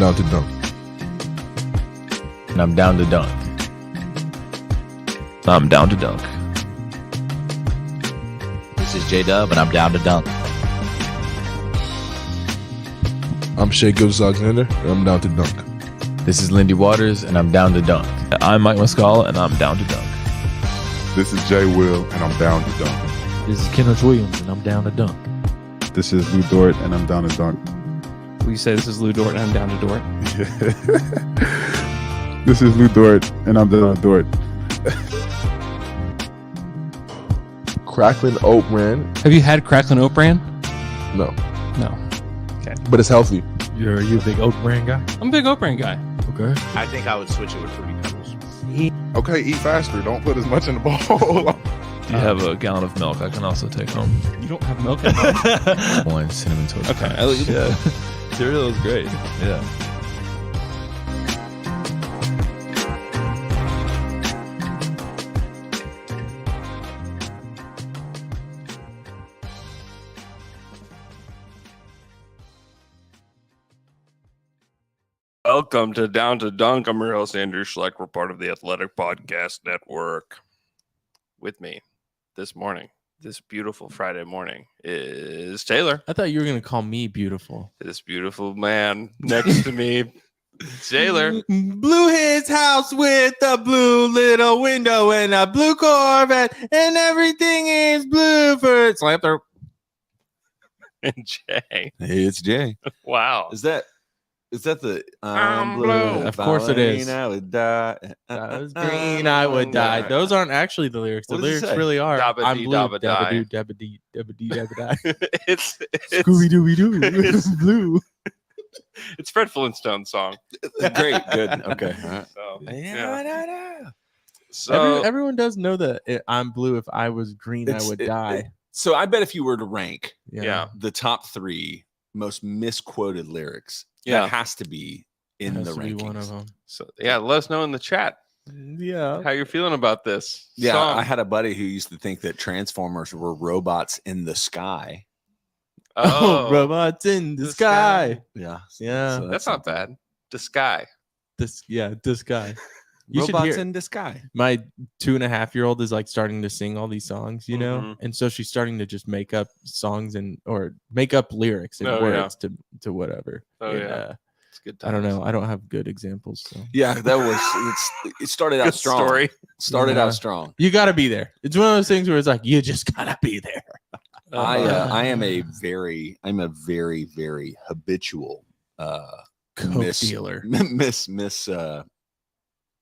down to dunk. And I'm down to dunk. I'm down to dunk. This is J-Dub, and I'm down to dunk. I'm Shea Gilgeous-Alexander, and I'm down to dunk. This is Lindy Waters, and I'm down to dunk. I'm Mike Muscala, and I'm down to dunk. This is Jay Will, and I'm down to dunk. This is Kenneth Williams, and I'm down to dunk. This is Lou Dort, and I'm down to dunk. We say this is Lou Dort, and I'm down to Dort. This is Lou Dort, and I'm down to Dort. Cracklin Oat Bran? Have you had Cracklin Oat Bran? No, No. Okay. but it's healthy. Are you a big oat brand guy? I'm a big Oat Bran guy. Okay. I think I would switch it with Fruity Pebbles. Okay, eat faster. Don't put as much in the bowl. Do you have a gallon of milk I can also take home? You don't have milk in there? One cinnamon toast. Okay. Crunch. Yeah. Cereal is great. Yeah. Welcome to Down to Dunk. I'm your host, Andrew Schleck. We're part of the Athletic Podcast Network. With me this morning, this beautiful Friday morning, is Taylor. I thought you were going to call me beautiful. This beautiful man next to me, Taylor. Blew his house with a blue little window and a blue Corvette, and everything is blue for it. Slam through. And Jay. Hey, it's Jay. Wow. Is that the I'm blue. Of course it is. I would die. I was green, I would die. Those aren't actually the lyrics. The What does it lyrics say? really are. Dabba I'm dee, blue. dabba die. Dabba-doo, dabba-dee, dabba-dee, dabba-die. it's Scooby Dooby Doo. It's- Blue. it's Fred Flintstone's song. Great, good. Okay. All right. So, Yeah. so Everyone does know that I'm blue. If I was green, I would die. So I bet if you were to rank yeah. the top 3 most misquoted lyrics, Yeah. that has to be in Has the to be rankings. one of them. So yeah, let us know in the chat Yeah. how you're feeling about this. Yeah, song. I had a buddy who used to think that Transformers were robots in the sky. Oh, robots in the sky. Yeah. Yeah. So That's not bad. The sky. This guy. You should robots hear. in the sky. My 2.5-year-old is like starting to sing all these songs, you know, Mhm. and so she's starting to just make up songs or make up lyrics and Oh, yeah. words to whatever. Oh, And, yeah. It's good. I don't times. know. I don't have good examples. So. Yeah, that was it started out Good strong. story. Started Yeah. out strong. You got to be there. It's one of those things where it's like you just gotta be there. I am a very very habitual Coke dealer. miss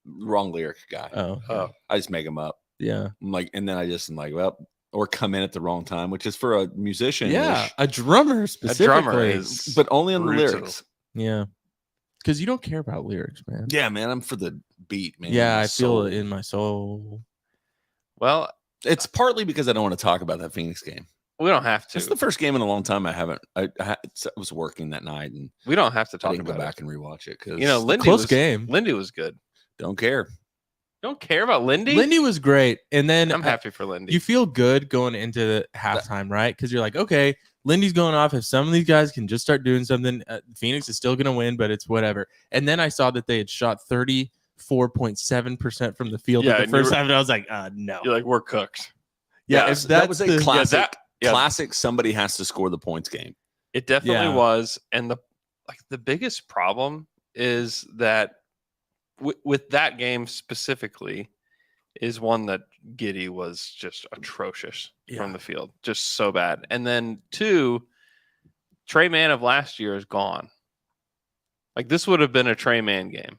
wrong lyric guy. Oh, Oh, I just make them up. yeah, I'm like, and then I just am like, well, or come in at the wrong time, which is for a musician. yeah. A drummer a specifically. drummer is, but only on the brutal. lyrics. Yeah, because you don't care about lyrics, man. Yeah, man, I'm for the beat, man. Yeah, the I feel it soul. in my soul. Well, It's partly because I don't want to talk about that Phoenix game. we don't have to. It's the first game in a long time I haven't. I was working that night and We don't have to I talk didn't go about back and rewatch it because it. You know, Lindy Close was game. Lindy was good. don't care. You don't care about Lindy? Lindy was great, and then I'm happy for Lindy. you feel good going into the halftime, right? Because you're like, okay, Lindy's going off. If some of these guys can just start doing something, Phoenix is still going to win, but it's whatever. And then I saw that they had shot 34.7% from the field Yeah, at the and you first were- time, and I was like, no. You're like, we're cooked. Yeah, Yeah, if so that's that was a the- classic. yeah. Classic. Somebody has to score the points game. It definitely Yeah. was. And the biggest problem is that with that game specifically is one that Giddey was just atrocious from the field, just so bad. And then 2, Trey Mann of last year is gone. Like this would have been a Trey Mann game.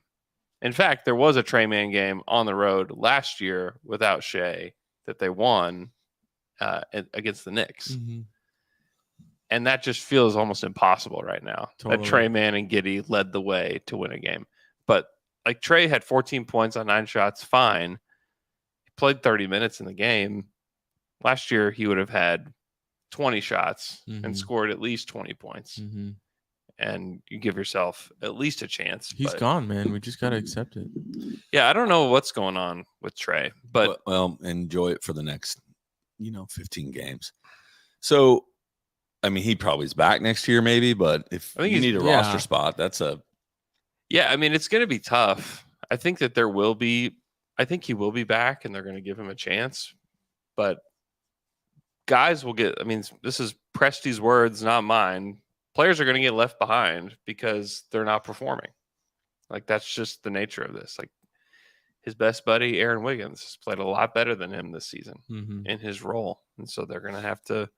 In fact, there was a Trey Mann game on the road last year without Shea that they won against the Knicks. Mhm. And that just feels almost impossible right now. Totally. That Trey Mann and Giddey led the way to win a game. But like Trey had 14 points on 9 shots, fine. He played 30 minutes in the game. Last year, he would have had 20 shots Mhm. and scored at least 20 points. Mhm. And you give yourself at least a chance. He's but, gone, man. We just got to accept it. Yeah, I don't know what's going on with Trey, but well, enjoy it for the next, 15 games. So, I mean, he probably is back next year, maybe. But if I think you he's- need a yeah. roster spot, that's a Yeah, I mean, it's going to be tough. I think that he will be back and they're going to give him a chance. But guys will get, I mean, this is Presti's words, not mine. Players are going to get left behind because they're not performing. Like, that's just the nature of this. Like, his best buddy, Aaron Wiggins, has played a lot better than him this season in his role. And so they're going to have to,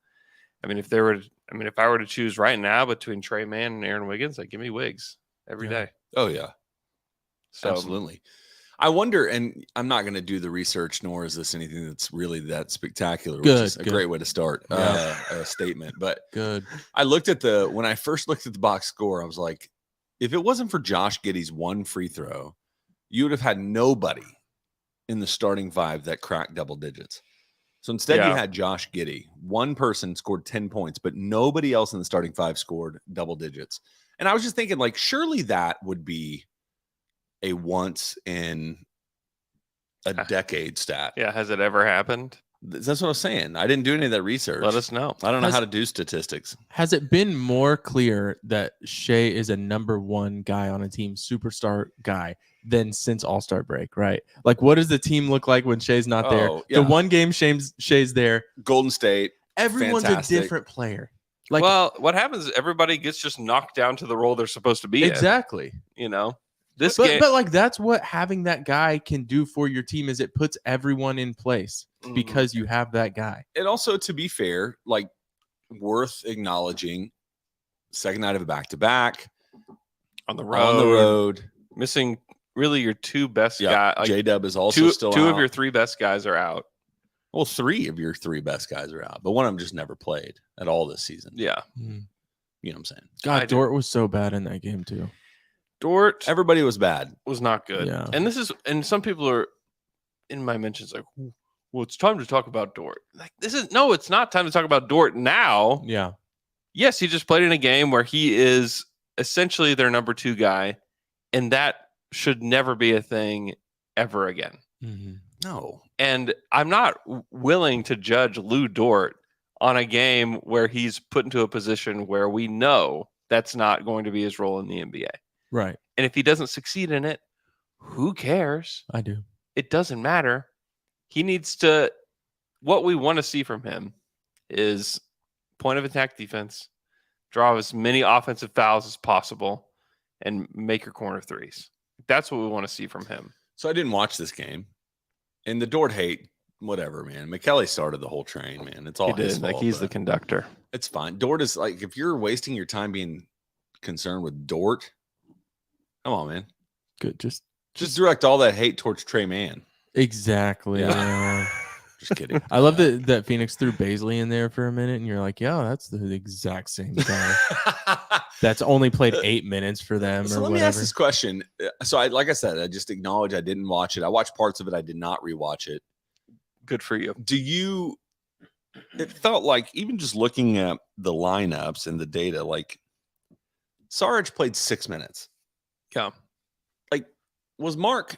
if I were to choose right now between Trey Mann and Aaron Wiggins, like, give me Wiggs every day. Oh, yeah. So, absolutely. I wonder, and I'm not going to do the research, nor is this anything that's really that spectacular, which is a great way to start a statement. But Good. I looked at when I first looked at the box score, I was like, if it wasn't for Josh Giddey's one free throw, you would have had nobody in the starting five that cracked double digits. So instead, you had Josh Giddey. One person scored 10 points, but nobody else in the starting five scored double digits. And I was just thinking, like, surely that would be a once in a decade stat. yeah, has it ever happened? That's what I was saying. I didn't do any of that research. Let us know. I don't know how to do statistics. Has it been more clear that Shea is a number one guy on a team, superstar guy, than since All-Star break, right? Like, what does the team look like when Shea's not there? Yeah. The one game Shea's there, Golden State. everyone's fantastic. a different player. Like, Well, what happens is everybody gets just knocked down to the role they're supposed to be exactly. in. You know, this But, game. but like, that's what having that guy can do for your team is it puts everyone in place Mhm. because you have that guy. And also, to be fair, like, worth acknowledging, second night of a back-to-back on the on the road. missing really your two best Yeah, guys. Like, J-Dub is also still two out. of your three best guys are out. Well, three of your three best guys are out, but one of them just never played at all this season. Yeah, You know what I'm saying? God, I do. Dort was so bad in that game too. Dort Everybody was bad. was not good. Yeah. And some people are in my mentions like, well, it's time to talk about Dort. Like, it's not time to talk about Dort now. Yeah. Yes, he just played in a game where he is essentially their number two guy, and that should never be a thing ever again. No. And I'm not willing to judge Lou Dort on a game where he's put into a position where we know that's not going to be his role in the NBA. Right. And if he doesn't succeed in it, who cares? I do. It doesn't matter. He needs to, what we want to see from him is point of attack defense, draw as many offensive fouls as possible, and make your corner threes. That's what we want to see from him. So I didn't watch this game. And the Dort hate, whatever, man. McKelly started the whole train, man. It's all his fault. Like, he's the but conductor. it's fine. Dort is like, if you're wasting your time being concerned with Dort, come on, man. Good. Just direct all that hate towards Trey Mann. exactly. Yeah. Yeah. Just kidding. I love that Phoenix threw Baisley in there for a minute, and you're like, yeah, that's the exact same guy. That's only played 8 minutes for them. So or let me whatever. ask this question. So like I said, I just acknowledge I didn't watch it. I watched parts of it. I did not rewatch it. Good for you. It felt like, even just looking at the lineups and the data, like Sarge played 6 minutes. Yeah. Like, was Mark,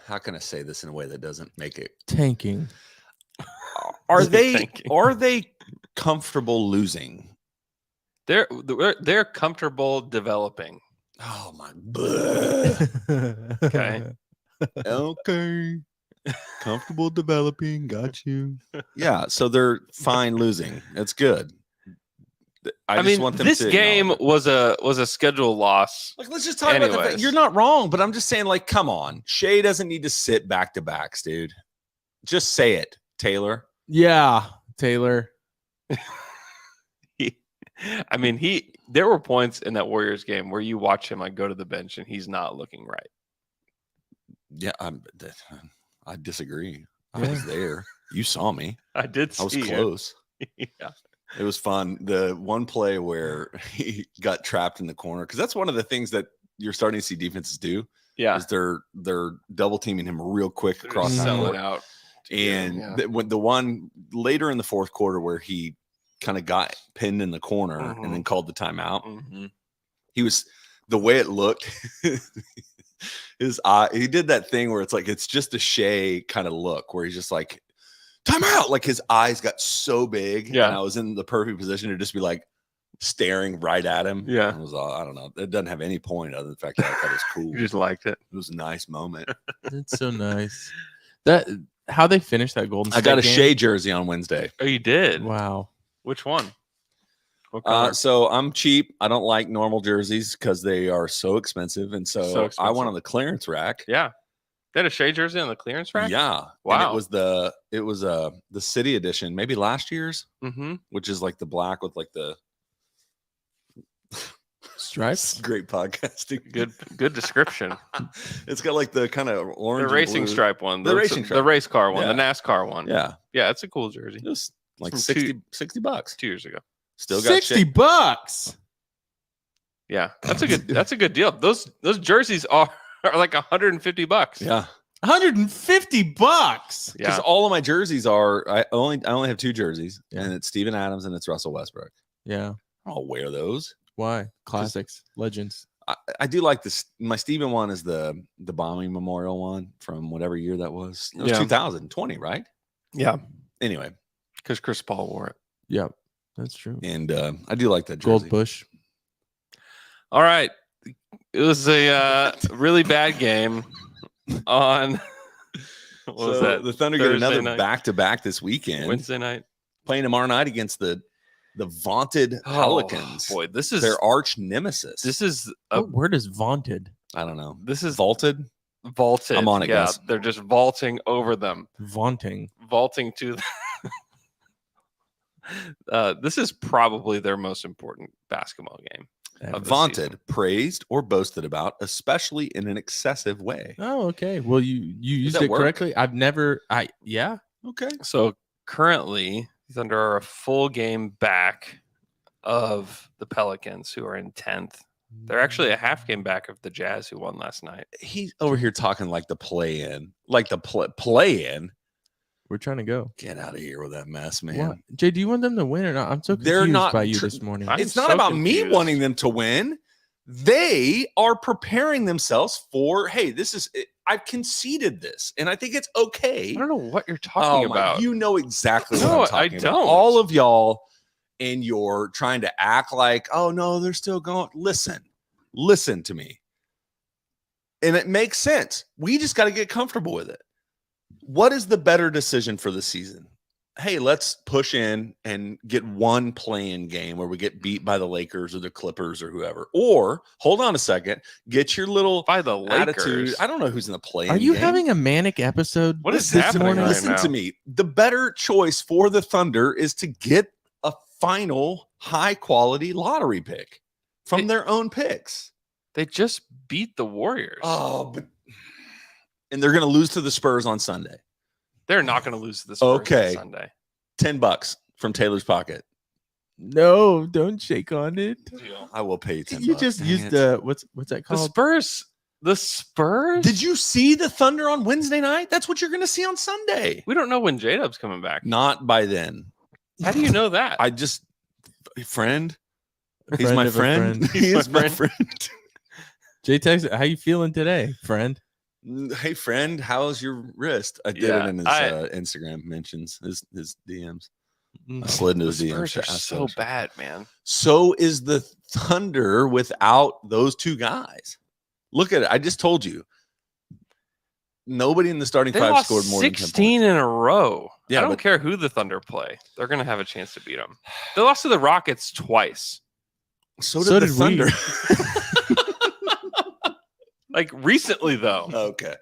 how can I say this in a way that doesn't make it? tanking. Are they Thinking. comfortable losing? They're comfortable developing. Oh my. Okay. Okay. Comfortable developing. Got you. Yeah. So they're fine losing. That's good. I just want them this to game acknowledge it. was a schedule loss. Like, let's just talk about the fact. Anyways. You're not wrong, but I'm just saying, like, come on. Shea doesn't need to sit back to backs, dude. Just say it, Taylor. Yeah, Taylor. There were points in that Warriors game where you watch him like go to the bench and he's not looking right. Yeah, I disagree. I was there. You saw me. I did see I was you. close. Yeah. It was fun. The one play where he got trapped in the corner, because that's one of the things that you're starting to see defenses do. Yeah. Is they're double teaming him real quick They're across just the selling court. out. And Yeah. when the one later in the fourth quarter where he kind of got pinned in the corner Mhm. and then called the timeout, Mhm. he was, the way it looked, his eye, he did that thing where it's like, it's just a Shea kind of look where he's just like, timeout. Like, his eyes got so big. Yeah. And I was in the perfect position to just be like, staring right at him. Yeah. It was I don't know. It doesn't have any point other than the fact that I thought it was cool. You just liked it. It was a nice moment. That's so nice. That how they finished that Golden State I got a game? Shea jersey on Wednesday. Oh, you did? Wow. Which one? What color? So I'm cheap. I don't like normal jerseys because they are so expensive. And so, So expensive. I went on the clearance rack. Yeah. They had a Shea jersey on the clearance rack? Yeah. Wow. And it was the city edition, maybe last year's, Mm-hmm. which is like the black with like the Stripes. great podcasting. Good description. It's got like the kind of The orange and racing blue. stripe one. The racing The stripe. race car one. Yeah. The NASCAR one. Yeah. Yeah, it's a cool jersey. It was like From 60 bucks. 2 years ago. Still got $60. Yeah, that's a good deal. Those jerseys are like $150. Yeah. $150. Because Yeah. all of my jerseys are I only have 2 jerseys, Yeah. and it's Steven Adams and it's Russell Westbrook. Yeah. I'll wear those. Why? Classics, legends. I do like this. My Steven one is the bombing memorial one from whatever year that was. It was Yeah. 2020, right? Yeah, Anyway, because Chris Paul wore it. Yep, that's true. and I do like that jersey. Gold Bush. All right. It was a really bad game on what was So that? the Thunder get Thursday another night? back-to-back this weekend, Wednesday night. playing tomorrow night against the vaunted Pelicans. Oh, boy, this is Their arch nemesis. this is a, What word is vaunted? I don't know. this is Vaulted. vaulted. I'm on it, yeah, guys. they're just vaulting over them, Vaunting. vaulting to. This is probably their most important basketball game. Of the Vaunted, season. praised, or boasted about, especially in an excessive way. Oh, okay. Well, you used that it work? correctly. I've never. Yeah. Okay. So currently, Thunder are a full game back of the Pelicans, who are in 10th. They're actually a half game back of the Jazz, who won last night. He's over here talking like the play-in. Like the play-in. We're trying to go. Get out of here with that mess, man. What? Jay, do you want them to win or not? I'm so confused They're not by you tr- this morning. I'm It's not so about me confused. wanting them to win. They are preparing themselves for, hey, I've conceded this, and I think it's okay. I don't know what you're talking about. You know exactly what No, I'm talking I about. don't. All of y'all, and you're trying to act like, oh no, they're still going. Listen to me. And it makes sense. We just got to get comfortable with it. What is the better decision for the season? Hey, let's push in and get one play-in game where we get beat by the Lakers or the Clippers or whoever. Or hold on a second, get your little By the Lakers. attitude. I don't know who's in the play-in Are you game. having a manic episode? What is this happening morning? right Listen now? to me. The better choice for the Thunder is to get a final high-quality lottery pick from their own picks. They just beat the Warriors. And they're going to lose to the Spurs on Sunday. They're not going to lose to the Spurs Okay. on Sunday. $10 from Taylor's pocket. No, don't shake on it. I will pay you $10. You just Dang used it. the what's that The called? Spurs. The Spurs? Did you see the Thunder on Wednesday night? That's what you're going to see on Sunday. We don't know when J-Dub's coming back. Not by then. How do you know that? I just friend. A He's my of a friend. He is my friend. Jay texted, how you feeling today, friend? Hey friend, how's your wrist? I did Yeah, it in his Instagram mentions, his DMs. I slid into the his DMs. Spurs to are ask so those. bad, man. So is the Thunder without those two guys. Look at it. I just told you. Nobody in the starting They five lost scored more than 10 points. 16 in a row. Yeah, I don't but- care who the Thunder play. They're going to have a chance to beat them. They lost to the Rockets twice. So did So the did we. Thunder. Like recently, though. Okay.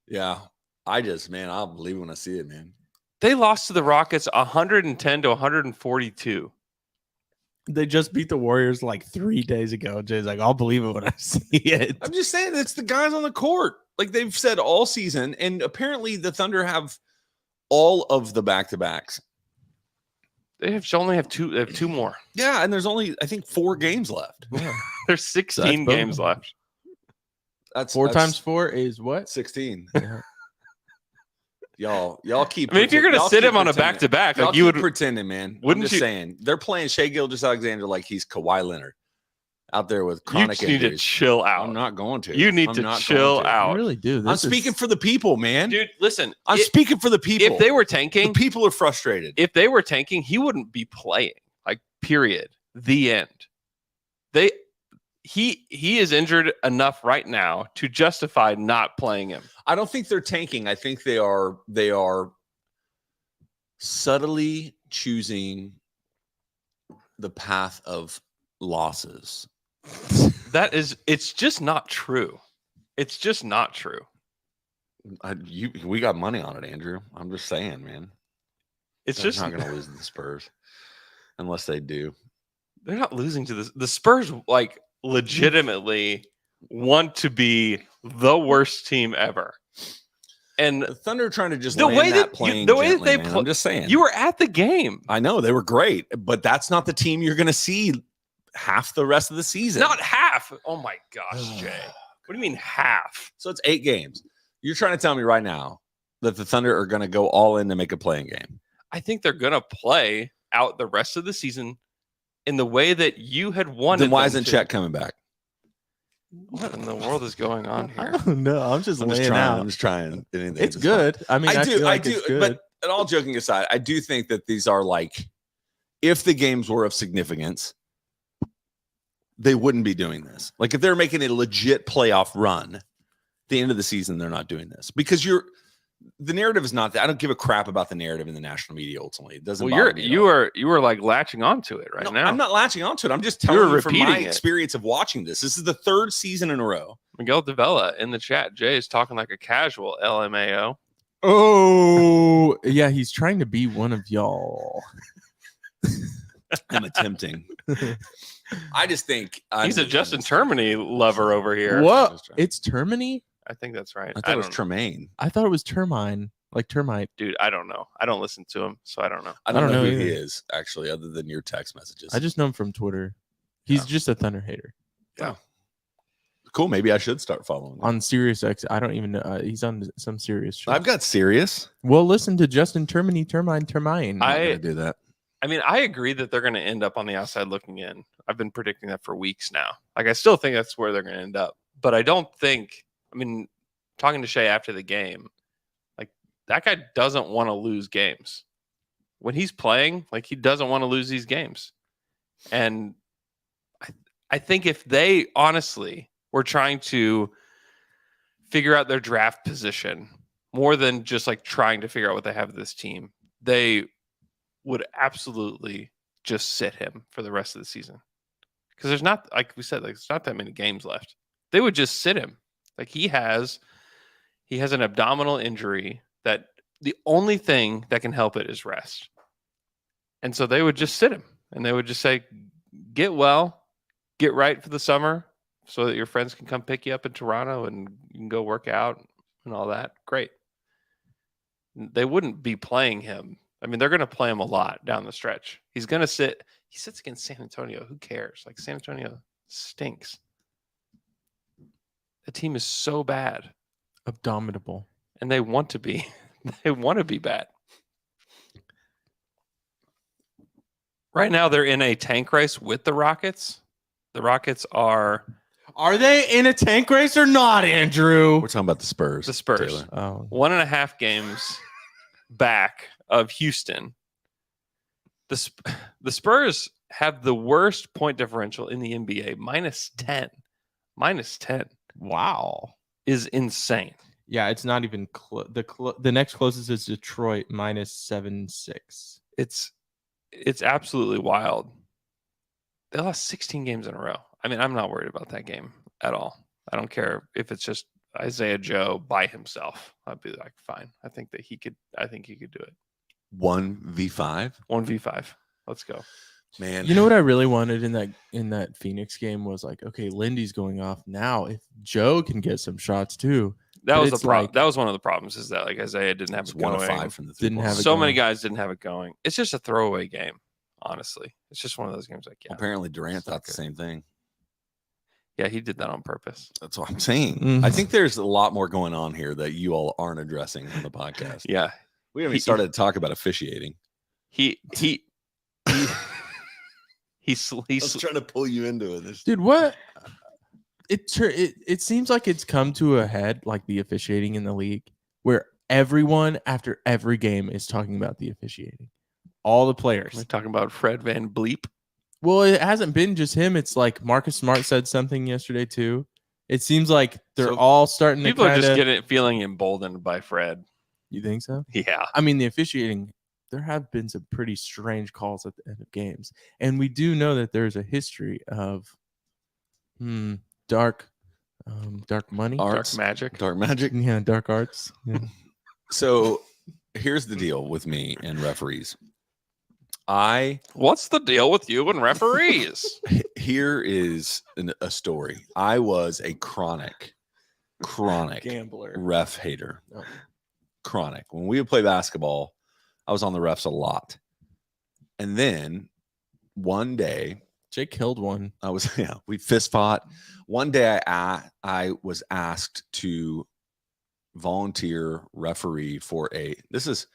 Yeah. I'll believe it when I see it, man. They lost to the Rockets 110 to 142. They just beat the Warriors like 3 days ago. Jay's like, I'll believe it when I see it. I'm just saying it's the guys on the court. Like they've said all season, and apparently the Thunder have all of the back-to-backs. They only have two. They have two more. Yeah, and there's only I think 4 games left. There's 16 That's both. games left. That's 4 that's times 4 is what? 16. Yeah. Y'all keep. I mean, if you're going to y'all sit keep him on a pretending. back-to-back, Y'all like you keep would. pretending, man. Wouldn't I'm just you- saying they're playing Shea Gilgeous-Alexander like he's Kawhi Leonard out there with You chronic just need to injuries. chill out. I'm not going to. You need I'm to not chill going to. I out. really do. I'm This is- speaking for the people, man. Dude, listen. I'm speaking for the people. If they were the tanking, people are frustrated. if they were tanking, he wouldn't be playing. Like, period. The end. He is injured enough right now to justify not playing him. I don't think they're tanking. I think they are subtly choosing the path of losses. It's just not true. It's just not true. We got money on it, Andrew. I'm just saying, man. It's They're just not going to lose to the Spurs unless they do. They're not losing to the Spurs. Like legitimately want to be the worst team ever. And The Thunder are trying to just the land way that that plane the way that gently, they man. play, I'm just saying. you were at the game. I know they were great, but that's not the team you're going to see half the rest of the season. Not half. Oh my gosh, Jay. What do you mean half? So it's 8 games. You're trying to tell me right now that the Thunder are going to go all in to make a playing game. I think they're gonna play out the rest of the season in the way that you had wanted. Then why them isn't to. Chet coming back? What in the world is going on I here? don't know. I'm just I'm laying just trying. out. I'm just trying. It's good. I mean, I feel like it's good. But and all joking aside, I do think that these are like, if the games were of significance, they wouldn't be doing this. Like if they're making a legit playoff run, at the end of the season, they're not doing this because the narrative is not that. I don't give a crap about the narrative in the national media. Ultimately, it doesn't. Well, bother me at all. you were like latching onto it right No, now. I'm not latching onto it. I'm just You're telling you from my repeating it. experience of watching this. This is the 3rd season in a row. Miguel Davila in the chat. Jay is talking like a casual LMAO. Oh, yeah, he's trying to be one of y'all. I'm attempting. I just think He's a Justin Termini lover over here. What? It's Termini? I think that's right. I thought it was Tremaine. I thought it was Termine, like termite. Dude, I don't know. I don't listen to him, so I don't know. I don't know who either. he is, actually, other than your text messages. I just know him from Twitter. He's just a Thunder hater. Cool. Maybe I should start following him. On Sirius X, I don't even know. He's on some serious show. I've got Sirius. Well, listen to Justin Termini, Termine. I'm not gonna do that. I mean, I agree that they're going to end up on the outside looking in. I've been predicting that for weeks now. Like, I still think that's where they're going to end up. But I don't think, I mean, talking to Shea after the game, like, that guy doesn't want to lose games. When he's playing, like, he doesn't want to lose these games. And I think if they honestly were trying to figure out their draft position more than just like trying to figure out what they have with this team, they would absolutely just sit him for the rest of the season. Because there's not, like we said, like there's not that many games left. They would just sit him. Like he has an abdominal injury that the only thing that can help it is rest. And so they would just sit him and they would just say, get well, get right for the summer so that your friends can come pick you up in Toronto and you can go work out and all that. Great. They wouldn't be playing him. I mean, they're going to play him a lot down the stretch. He's going to sit. He sits against San Antonio. Who cares? Like San Antonio stinks. The team is so bad. Abominable. And they want to be. They want to be bad. Right now, they're in a tank race with the Rockets. The Rockets are they in a tank race or not, Andrew? We're talking about the Spurs. the Spurs. Taylor. Oh, 1.5 games back of Houston. The Spurs have the worst point differential in the NBA, -10. -10 wow. is insane. Yeah, it's not even the next closest is Detroit -7.6. It's absolutely wild. They lost 16 games in a row. I mean, I'm not worried about that game at all. I don't care if it's just Isaiah Joe by himself. I'd be like, fine. I think he could do it. 1v5. 1v5. Let's go. Man. You know what I really wanted in that Phoenix game was like, okay, Lindy's going off now. If Joe can get some shots too. That But was the it's problem. like- That was one of the problems is that like Isaiah didn't have It's it 1 of going. 5 from the Didn't three-point have line. it So going. many guys didn't have it going. It's just a throwaway game, honestly. It's just one of those games like, yeah. Apparently Durant thought the Okay. same thing. Yeah, he did that on purpose. That's what I'm saying. Mhm. I think there's a lot more going on here that you all aren't addressing on the podcast. Yeah. We haven't even started to talk about officiating. He he's trying to pull you into it. Dude, what? It seems like it's come to a head, like the officiating in the league, where everyone after every game is talking about the officiating. All the players, We're talking about Fred Van Bleep. Well, it hasn't been just him. It's like Marcus Smart said something yesterday too. It seems like they're So all starting to People are kind just of. feeling emboldened by Fred. You think so? Yeah. I mean, the officiating. There have been some pretty strange calls at the end of games, and we do know that there's a history of dark money, Arts, Dark magic. dark magic. yeah, dark arts. Yeah. So here's the deal with me and referees. What's the deal with you and referees? Here is a story. I was a chronic Gambler. ref hater. Oh. Chronic. When we would play basketball, I was on the refs a lot. And then one day, Jake killed one. we fist fought. One day I was asked to volunteer referee for this is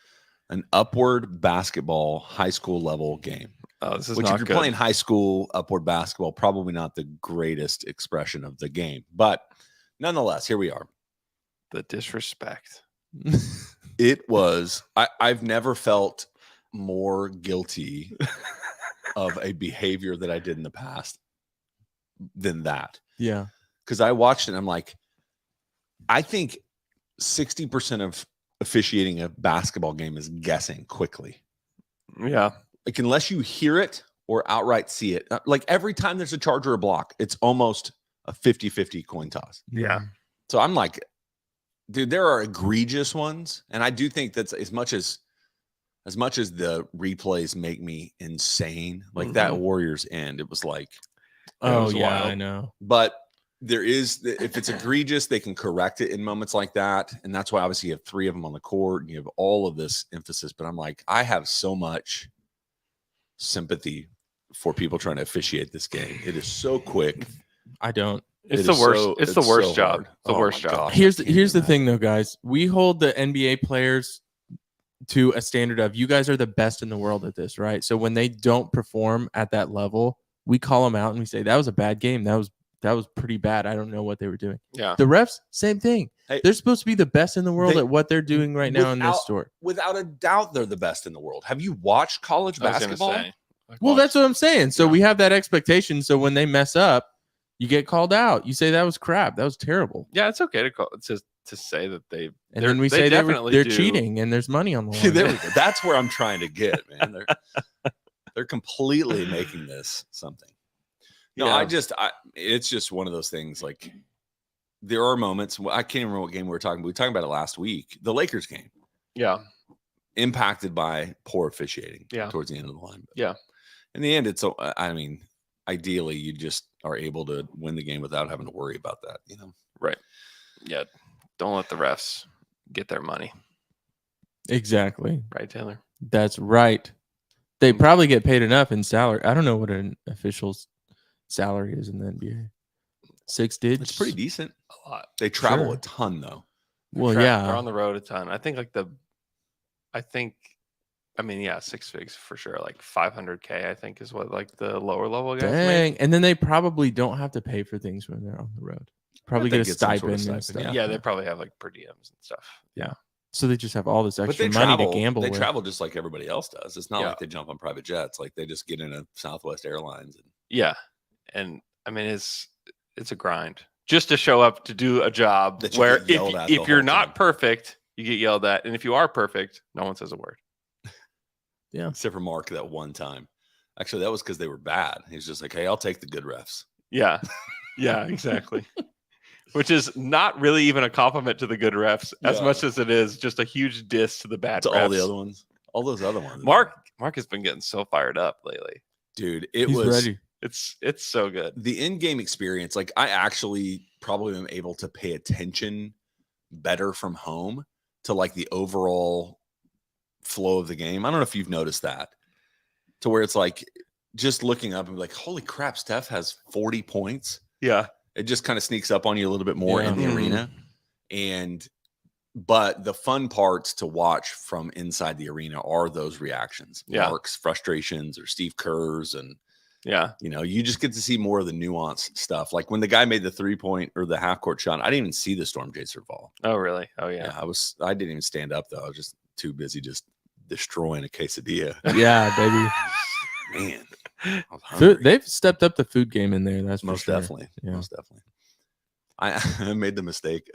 an upward basketball high school level game. Oh, this is Which, not if you're good. playing high school upward basketball, probably not the greatest expression of the game. But nonetheless, here we are. The disrespect. It was, I've never felt more guilty of a behavior that I did in the past than that. Yeah. Because I watched it and I'm like, I think 60% of officiating a basketball game is guessing quickly. Yeah. Like, unless you hear it or outright see it, like every time there's a charge or a block, it's almost a 50-50 coin toss. Yeah. So I'm like, dude, there are egregious ones. And I do think that's as much as the replays make me insane, like that Warriors end, it was like, Oh was yeah, wild. I know. But there is, if it's egregious, they can correct it in moments like that. And that's why obviously you have 3 of them on the court and you have all of this emphasis. But I'm like, I have so much sympathy for people trying to officiate this game. It is so quick. I don't. It's It the is worst. so- It's the it's worst so job. hard. The Oh worst my job. gosh. Here's can't the imagine. thing though, guys. We hold the NBA players to a standard of you guys are the best in the world at this, right? So when they don't perform at that level, we call them out and we say that was a bad game. That was pretty bad. I don't know what they were doing. Yeah. The refs, same thing. Hey, They're supposed to be the best in the world they- at what they're doing right now in this without- store. Without a doubt, they're the best in the world. Have you watched college I was gonna basketball? say, like, Well, watch- that's what I'm saying. So Yeah. we have that expectation. So when they mess up, you get called out. You say that was crap. That was terrible. Yeah, it's okay to say that they. And then we they say definitely they're do. cheating and there's money on the line. There we go. That's where I'm trying to get, man. They're completely making this something. No, Yeah. it's just one of those things. Like, there are moments. I can't remember what game we were talking about. We were talking about it last week. The Lakers game, Yeah. impacted by poor officiating. Yeah. Towards the end of the line. But Yeah. in the end, it's. I mean, ideally, you just are able to win the game without having to worry about that. You know. Right. Yeah. Don't let the refs get their money. Exactly. Right, Taylor? That's right. They probably get paid enough in salary. I don't know what an official's salary is in the NBA. 6 digits. It's pretty decent. A lot. They travel Sure. a ton, though. Well, They're yeah. on the road a ton. I think I mean, yeah, 6 figs for sure. Like 500K, I think, is what like the lower level guys make. Dang. And then they probably don't have to pay for things when they're on the road. Probably they get a get some sort stipend of and stipend, stuff. Yeah, they probably have like per diems and stuff. So they just have all this But extra they money travel. to gamble They with. travel just like everybody else does. It's not Yeah. like they jump on private jets. Like they just get in a Southwest Airlines. And Yeah. And I mean, it's a grind just to show up to do a job That you where get yelled at if the you're whole not time. perfect, you get yelled at. And if you are perfect, no one says a word. except for Mark that one time. Actually, that was because they were bad. He's just like, hey, I'll take the good refs. Yeah. Yeah, exactly. Which is not really even a compliment to the good refs as Yeah. much as it is just a huge diss to the bad To refs. all the other ones. All those other ones. Mark has been getting so fired up lately. Dude, it He's was ready. It's so good. the in-game experience. Like, I actually probably am able to pay attention better from home to like the overall flow of the game. I don't know if you've noticed that, to where it's like just looking up and be like, holy crap, Steph has 40 points. Yeah. It just kind of sneaks up on you a little bit more in the Mhm. arena. But the fun parts to watch from inside the arena are those reactions. Yeah. Mark's frustrations or Steve Kerr's. And, Yeah. you know, you just get to see more of the nuanced stuff. Like when the guy made the 3-point or the half court shot, I didn't even see the storm chaser fall. Oh, really? Oh, Yeah. yeah. I didn't even stand up though. I was just too busy just destroying a quesadilla. Yeah, baby. Man. I was hungry. They've stepped up the food game in there. That's for Most sure. definitely. Yeah. Most definitely. I made the mistake.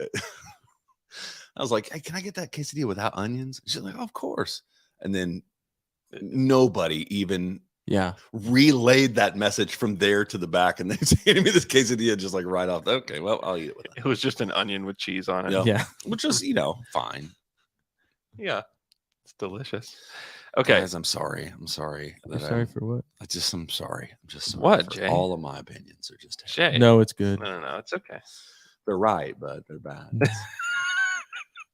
I was like, hey, can I get that quesadilla without onions? She's like, oh, of course. And then nobody even Yeah. relayed that message from there to the back. And they handed me this quesadilla just like right off. Okay, well, I'll eat it with it. It was just an onion with cheese on it. Yeah. Yeah. Which is, fine. Yeah. It's delicious. Okay. Guys, I'm sorry. I'm sorry. You're sorry for what? I'm sorry. I'm just sorry. What, for Jay? All of my opinions are just Shay. No, it's good. No. It's okay. they're right, but they're bad.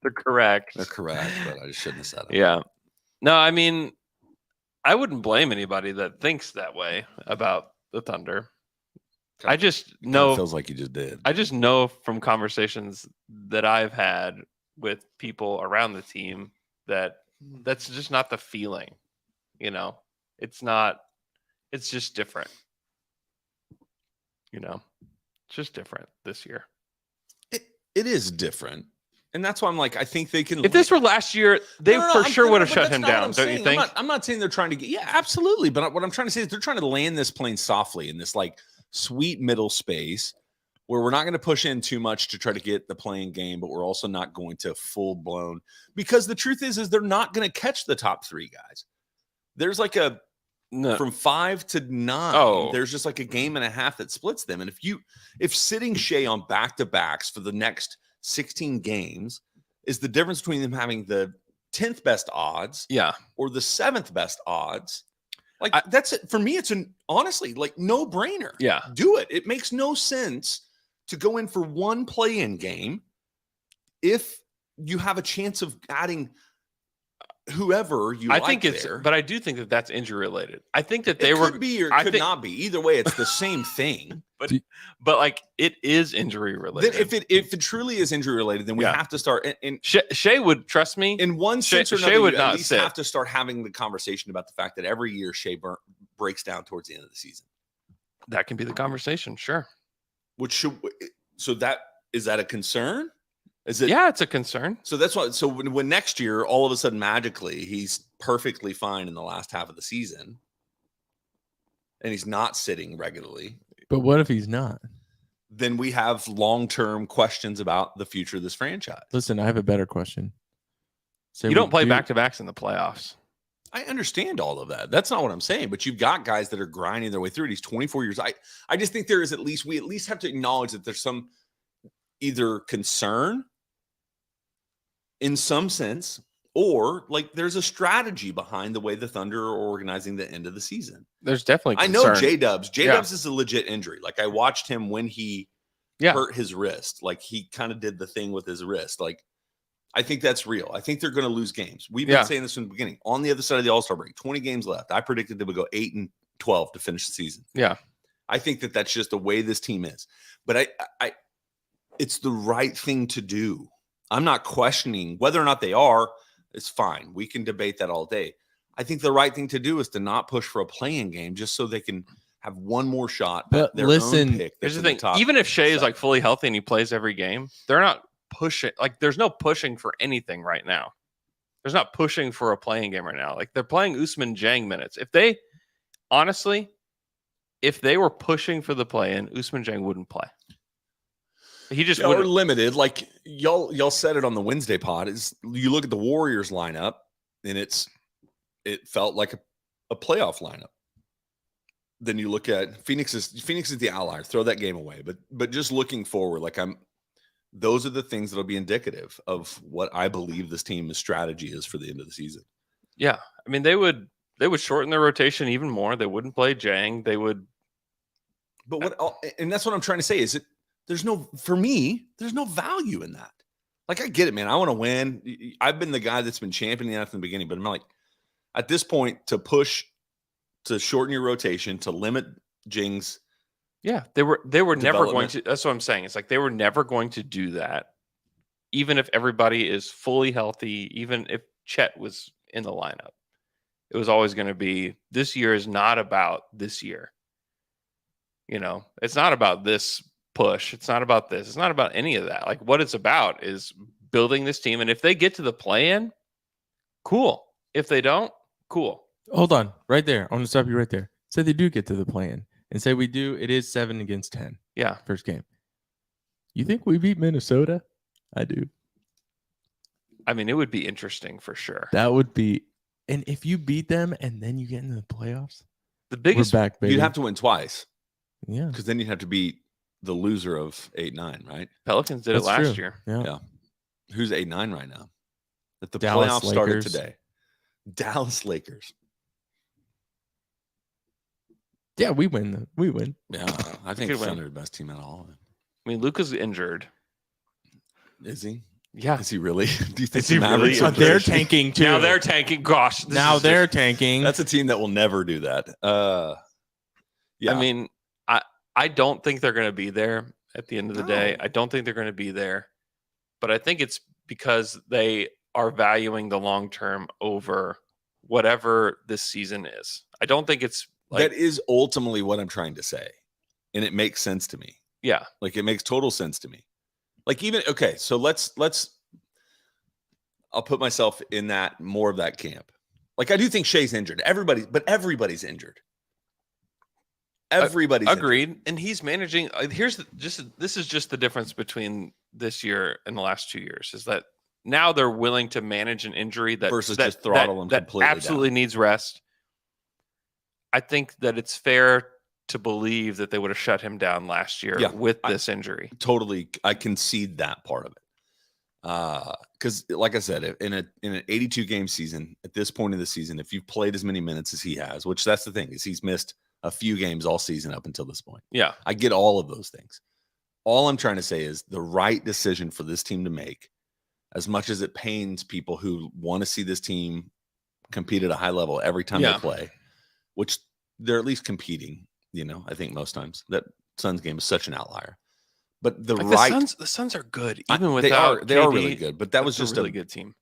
They're correct. They're correct, but I just shouldn't have said it. Yeah. No, I mean, I wouldn't blame anybody that thinks that way about the Thunder. I just It know feels like you just did. I just know from conversations that I've had with people around the team that that's just not the feeling. It's not. It's just different. It's just different this year. It is different. And that's why I'm like, I think they can. If this were last year, they No, for I'm- sure no, would have but shut that's him not what down, I'm don't you saying. think? I'm not saying they're trying to get. Yeah, absolutely. But what I'm trying to say is they're trying to land this plane softly in this like sweet middle space where we're not going to push in too much to try to get the playing game, but we're also not going to full blown, because the truth is they're not going to catch the top three guys. There's like a No. from 5 to 9. Oh. There's just like a game and a half that splits them. And if sitting Shea on back-to-backs for the next 16 games is the difference between them having the 10th best odds Yeah. or the 7th best odds, like that's it. For me, it's honestly like no brainer. Yeah. Do it. It makes no sense to go in for one play-in game if you have a chance of adding whoever you I like think it's, there. but I do think that that's injury related. I think that they It were could be or I could think- not be. Either way, it's the same thing. but like it is injury related. Then if it truly is injury related, then we Yeah. have to start in Shea would trust me. in one Shea- sense or Shea another. would You not at least sit. have to start having the conversation about the fact that every year Shea breaks down towards the end of the season. That can be the conversation. Sure. Which should is that a concern? Is it? Yeah, it's a concern. So that's why. So when next year, all of a sudden, magically, he's perfectly fine in the last half of the season, and he's not sitting regularly, But what if he's not? then we have long-term questions about the future of this franchise. Listen, I have a better question. Say You we don't play do- back to backs in the playoffs. I understand all of that. That's not what I'm saying. But you've got guys that are grinding their way through it. He's 24 years. I just think there is we at least have to acknowledge that there's some either concern in some sense, or like there's a strategy behind the way the Thunder are organizing the end of the season. There's definitely I know concern. J-Dubs. Yeah. J-Dubs is a legit injury. Like I watched him when he Yeah. hurt his wrist. Like he kind of did the thing with his wrist. Like I think that's real. I think they're going to lose games. We've been Yeah. saying this from the beginning. On the other side of the All-Star break, 20 games left. I predicted they would go 8-12 to finish the season. Yeah. I think that that's just the way this team is. But I it's the right thing to do. I'm not questioning whether or not they are. It's fine. We can debate that all day. I think the right thing to do is to not push for a playing game just so they can have one more shot. But at their listen, own pick Here's that's the in thing. top Even if Shea is seven. like fully healthy and he plays every game, they're not pushing. Like there's no pushing for anything right now. There's not pushing for a playing game right now. Like they're playing Usman Jang minutes. If they were pushing for the play in, Usman Jang wouldn't play. He just Or wouldn't. limited, like y'all said it on the Wednesday pod. Is you look at the Warriors lineup, and it felt like a playoff lineup. Then you look at Phoenix is the outlier. Throw that game away. But just looking forward, like those are the things that'll be indicative of what I believe this team's strategy is for the end of the season. Yeah, I mean they would shorten their rotation even more. They wouldn't play Jang. They would. But and that's what I'm trying to say is there's no value in that. Like I get it, man. I want to win. I've been the guy that's been championing that from the beginning, but I'm like at this point to shorten your rotation, to limit Jing's. Yeah, they were never going Development. to. That's what I'm saying. It's like they were never going to do that, even if everybody is fully healthy, even if Chet was in the lineup. It was always going to be this year is not about this year. It's not about this push. It's not about this. It's not about any of that. Like what it's about is building this team. And if they get to the play-in, cool. If they don't, cool. Hold on, right there. I want to stop you right there. Say they do get to the play-in, and say we do. It is 7-10 Yeah. first game. You think we beat Minnesota? I do. I mean, it would be interesting for sure. That would be. And if you beat them and then you get into the playoffs, The biggest we're back, baby. You'd have to win twice Yeah. because then you'd have to beat the loser of 8-9, right? Pelicans did That's it last true. year. Yeah. Yeah. Who's 8-9 right now? That the Dallas playoffs started Lakers. today. Dallas Lakers. Yeah, we win. We win. Yeah, I think Good win. Thunder the best team out of all of it. I mean, Luka's injured. Is he? Yeah. Is he really? Do you think Is he the Mavericks really? are They're good? tanking too. Now they're tanking. Gosh. this Now is they're just- tanking. That's a team that will never do that. Yeah. I mean, I don't think they're going to be there at the end of the day. No. I don't think they're going to be there. But I think it's because they are valuing the long term over whatever this season is. I don't think it's like, that is ultimately what I'm trying to say. And it makes sense to me. yeah. Like it makes total sense to me. Like even okay, so let's I'll put myself in that more of that camp. Like I do think Shea's injured. Everybody's injured. Everybody's injured. Agreed. And he's managing. This is just the difference between this year and the last 2 years is that now they're willing to manage an injury that Versus that, just throttle him that completely down. absolutely needs rest. I think that it's fair to believe that they would have shut him down last year Yeah, with this injury. Totally, I concede that part of it. Because, like I said, in an 82 game season, at this point of the season, if you've played as many minutes as he has, which that's the thing, is he's missed a few games all season up until this point. Yeah. I get all of those things. All I'm trying to say is the right decision for this team to make, as much as it pains people who want to see this team compete at a high level every time Yeah. they play, which they're at least competing. I think most times that Suns game is such an outlier. But the Like right the Suns are good even they without are KD. really good. But that was That's just a really good team.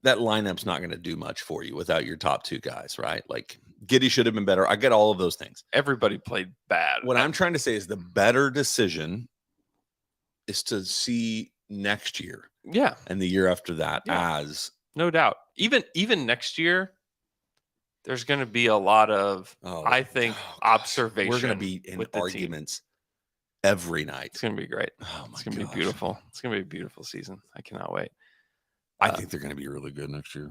that lineup's not going to do much for you without your top two guys, right? Like Giddey should have been better. I get all of those things. Everybody played bad. What I'm trying to say is the better decision is to see next year Yeah, and the year after that Yeah. as no doubt. Even next year, there's going to be a lot of I think observation. We're going to be in with the team. arguments every night. It's going to be great. Oh my It's going to be gosh. beautiful. It's going to be a beautiful season. I cannot wait. I think they're going to be really good next year.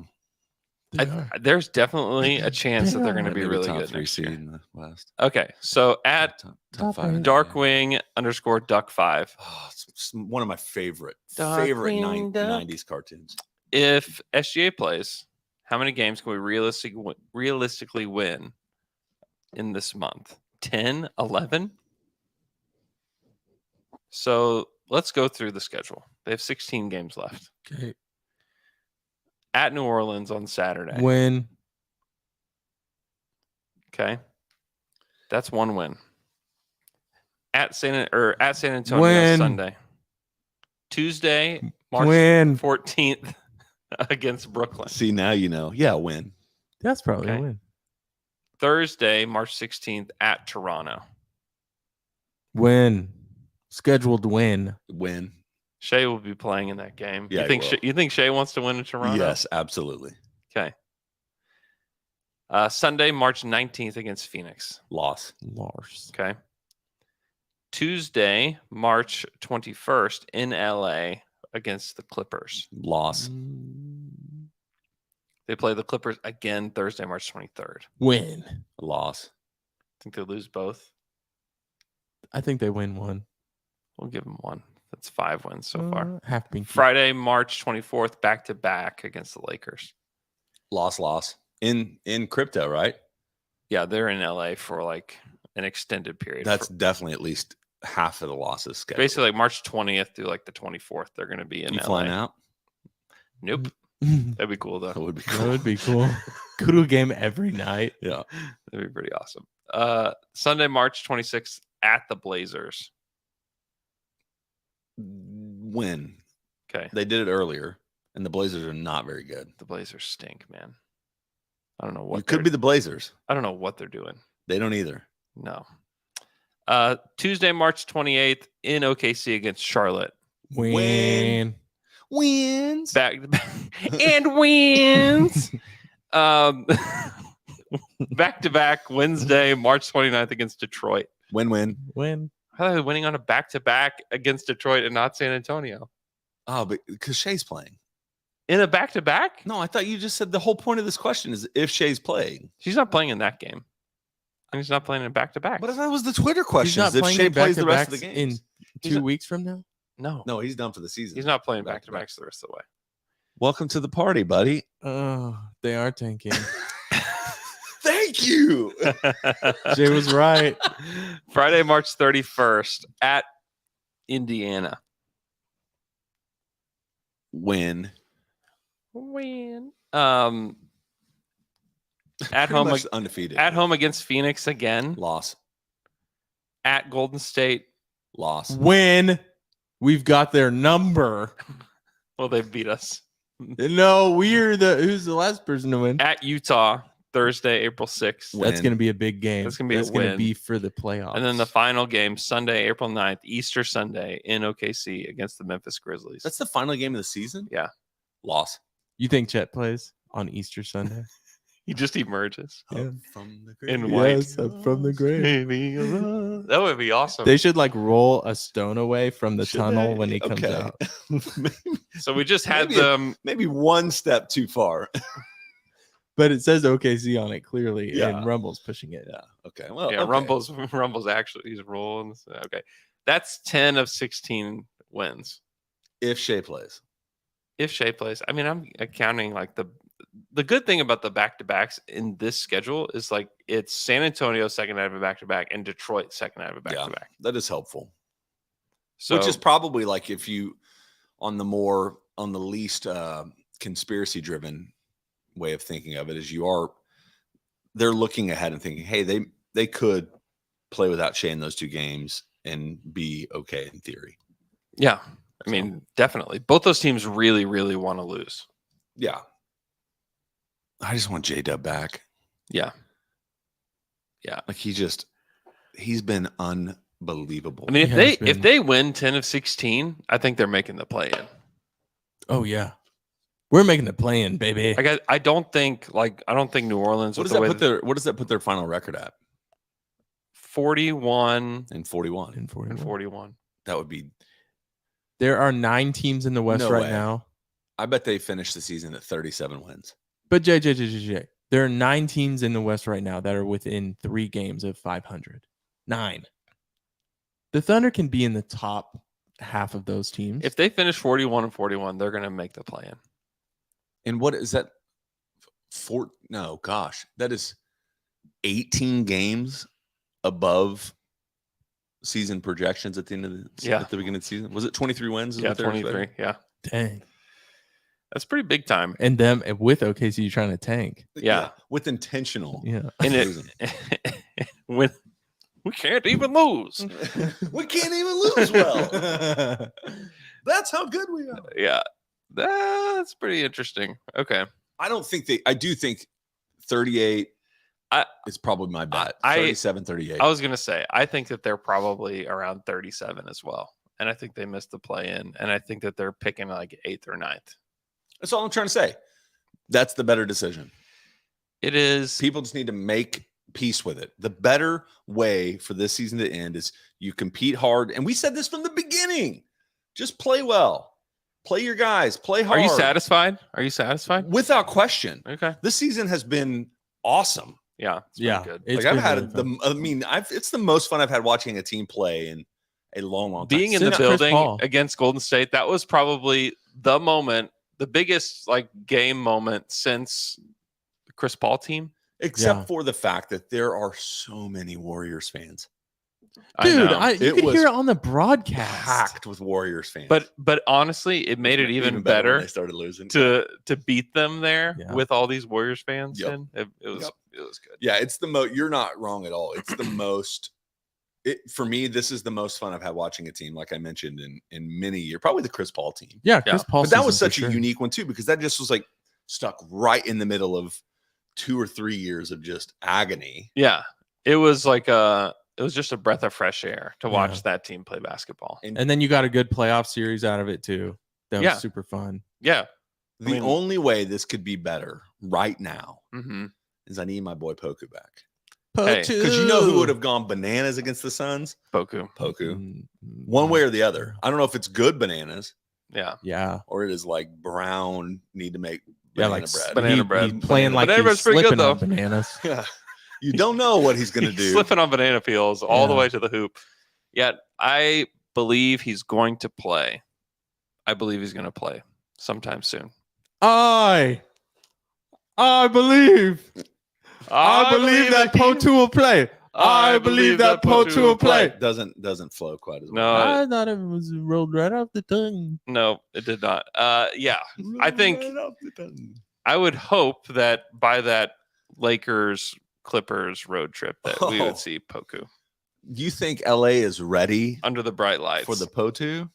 There's definitely a chance that they're going to be Maybe really top good three next seed year. in the West. Okay, so at Top five in the Darkwing _Duck5, Oh, it's one of my favorite Darkwing Duck. 90s cartoons. if SGA plays, how many games can we realistically win in this month? 10, 11? So let's go through the schedule. They have 16 games left. Okay. At New Orleans on Saturday. Win. Okay. That's one win. At San Antonio Win. Sunday. Tuesday, March Win. 14th against Brooklyn. See, now you know. Yeah, win. That's probably Okay. a win. Thursday, March 16th at Toronto. Win. Scheduled win. Win. Shea will be playing in that game. Yeah, you think he will. you think Shea wants to win in Toronto? Yes, absolutely. Okay. Sunday, March 19th against Phoenix. Loss. Lars. Okay. Tuesday, March 21st in LA against the Clippers. Loss. They play the Clippers again Thursday, March 23rd. Win. Loss. Think they lose both? I think they win one. We'll give them one. That's 5 wins so far. Half pinky. Friday, March 24th, back to back against the Lakers. Loss. In crypto, right? Yeah, they're in LA for like an extended period. That's definitely at least half of the losses scheduled. basically like March 20th through like the 24th. They're going to be in You LA. flying out? Nope. that That'd be cool though. That would be cool. would be cool. Go to a game every night. Yeah. That'd be pretty awesome. Sunday, March 26th at the Blazers. Win. Okay. They did it earlier, and the Blazers are not very good. The Blazers stink, man. I don't know what It could be the Blazers. I don't know what they're doing. They don't either. No. Tuesday, March 28th in OKC against Charlotte. Win. Wins. Back and wins. back-to-back Wednesday, March 29th against Detroit. Win-win. Win. How are they winning on a back-to-back against Detroit and not San Antonio? Oh, but because Shea's playing. In a back-to-back? No, I thought you just said the whole point of this question is if Shea's playing. She's not playing in that game. And he's not playing in back-to-back. But that was the Twitter He's question. not If playing Shea in plays the rest of the back-to-backs games. in 2 weeks from now. No, He's done for the season. he's not playing Back-to-back. back-to-backs the rest of the way. Welcome to the party, buddy. Oh, they are tanking. Thank you. Jay was right. Friday, March 31st at Indiana. Win. Win. Pretty At home, much undefeated. at home against Phoenix again. Loss. At Golden State. Loss. Win. We've got their number. Well, they beat us. No, who's the last person to win? At Utah, Thursday, April 6th. Win. That's going to be a big game. That's gonna be a That's gonna win. be for the playoffs. And then the final game, Sunday, April 9th, Easter Sunday in OKC against the Memphis Grizzlies. That's the final game of the season? Yeah. Loss. You think Chet plays on Easter Sunday? He just emerges Yeah. From the in white. Yes, up from the grave. That would be awesome. They should roll a stone away from the tunnel when he comes out. So we just had Maybe them. Maybe one step too far. But it says OKC on it clearly, Yeah. and Rumble's pushing it. Yeah. Okay. Well, Yeah, okay. Rumble's actually he's rolling. Okay, that's 10 of 16 wins. If Shea plays. If Shea plays, I mean, I'm accounting the good thing about the back-to-backs in this schedule is it's San Antonio second night of a back-to-back and Detroit second night of a back-to-back. That is helpful. So Which is probably if you on the least conspiracy driven way of thinking of it is they're looking ahead and thinking, hey, they could play without Shea in those two games and be okay in theory. yeah, I mean, definitely both those teams really, really want to lose. Yeah. I just want J-Dub back. Yeah, He's been unbelievable. I mean, He has if been. they win 10 of 16, I think they're making the play-in. Oh yeah, we're making the play-in, baby. I don't think New Orleans. what with does the that way what does that put their final record at? 41 And 41. In 41. and 41. That would be There are 9 teams in the West No right way. now. I bet they finished the season at 37 wins. But Jay, there are 9 teams in the West right now that are within 3 games of 500. 9. The Thunder can be in the top half of those teams. If they finish 41 and 41, they're going to make the play-in. And what is that? No, gosh, that is 18 games above season projections at the end of at the beginning of the season. Was it 23 wins? Is Yeah, what they were 23. expecting? Yeah, Dang. that's pretty big time. And them with OKC trying to tank. Yeah. with intentional. Yeah. And losing. when we can't even lose. We can't even lose well. That's how good we are. Yeah, that's pretty interesting. Okay, I do think 38 is probably my bet. 37, 38. I was going to say, I think that they're probably around 37 as well. And I think they missed the play-in. And I think that they're picking 8th or 9th. That's all I'm trying to say. That's the better decision. It is. People just need to make peace with it. The better way for this season to end is you compete hard. And we said this from the beginning. Just play well. Play your guys. Play hard. Are you satisfied? Are you satisfied? Without question. Okay. This season has been awesome. Yeah. It's Yeah. good. It's I've been had really fun. it's the most fun I've had watching a team play in a long, long time. Being in the Since Chris building Paul. against Golden State, that was probably the moment, the biggest game moment since the Chris Paul team. Except Yeah. for the fact that there are so many Warriors fans. Dude, I know. you It could was hear it on the broadcast. Packed with Warriors fans. but honestly, it made it even when better they started losing. to beat them there Yeah. with all these Warriors fans. Yep. In. It was Yep. it was good. Yeah, it's the most. You're not wrong at all. It's the most. For me, this is the most fun I've had watching a team, like I mentioned in many years. Probably the Chris Paul team. Yeah, Chris Paul. But that was season for such sure. a unique one too, because that just was stuck right in the middle of 2 or 3 years of just agony. Yeah, it was it was just a breath of fresh air to watch Yeah. that team play basketball. And then you got a good playoff series out of it too. That was Yeah. super fun. Yeah. The only way this could be better right now Mm-hmm. is I need my boy Poku back. Hey, Because you know who would have gone bananas against the Suns? Poku. Poku. One way or the other. I don't know if it's good bananas Yeah. Yeah. or it is like brown, need to make Yeah, banana like bread. banana bread. He's playing like Banana he's bread's pretty good, slipping on though. bananas. Yeah. You don't know what he's going to do. Slipping on banana peels all the Yeah. way to the hoop. Yet I believe he's going to play. I believe he's going to play sometime soon. I believe that Potu will play. I believe that Potu will play. Doesn't flow quite as well. No, I thought it was rolled right off the tongue. no, it did not. Yeah, I think I would hope that by that Lakers Clippers road trip that we Oh. would see Poku Do you think LA is ready under the bright lights for the Potu?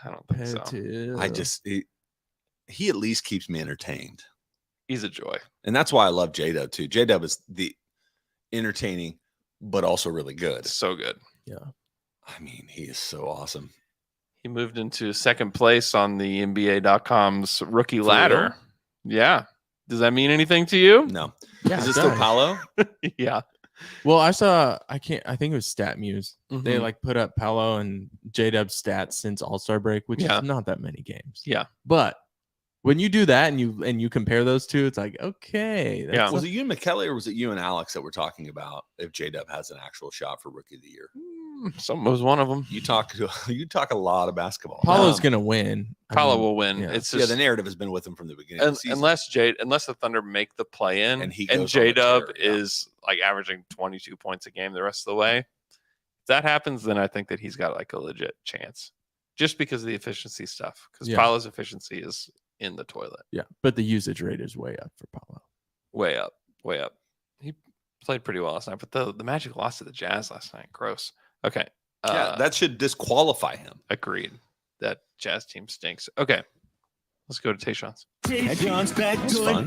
I don't think so. Potu. I just he at least keeps me entertained. He's a joy. And that's why I love J-Dub too. J-Dub is the entertaining, but also really good. So good. I mean, he is so awesome. He moved into second place on the NBA.com's rookie For ladder. Yeah. Does that mean anything to you? No. Yeah, Is it it still does. Paolo? Yeah. Well, I think it was StatMuse. They Mhm. like put up Paolo and J-Dub's stats since All-Star break, which Yeah. is not that many games. Yeah. But when you do that and you compare those two, it's like, okay. Yeah. Was it you and McKelly or was it you and Alex that were talking about if J-Dub has an actual shot for Rookie of the Year? Some was one of them. You talk a lot of basketball. Paulo's going to win. I Paolo mean, will win. yeah. It's Yeah, just the narrative has been with him from the beginning. Of the season. unless the Thunder make the play in And he goes on the J-Dub tear, yeah. is like averaging 22 points a game the rest of the way. If that happens, then I think that he's got like a legit chance. Just because of the efficiency stuff. Because Yeah. Paolo's efficiency is in the toilet. Yeah, but the usage rate is way up for Paolo. Way up. Way up. He played pretty well last night, but the Magic lost to the Jazz last night. Gross. Okay. yeah, that should disqualify him. Agreed. That Jazz team stinks. Okay. Let's go to Tayshawn's. That's fun.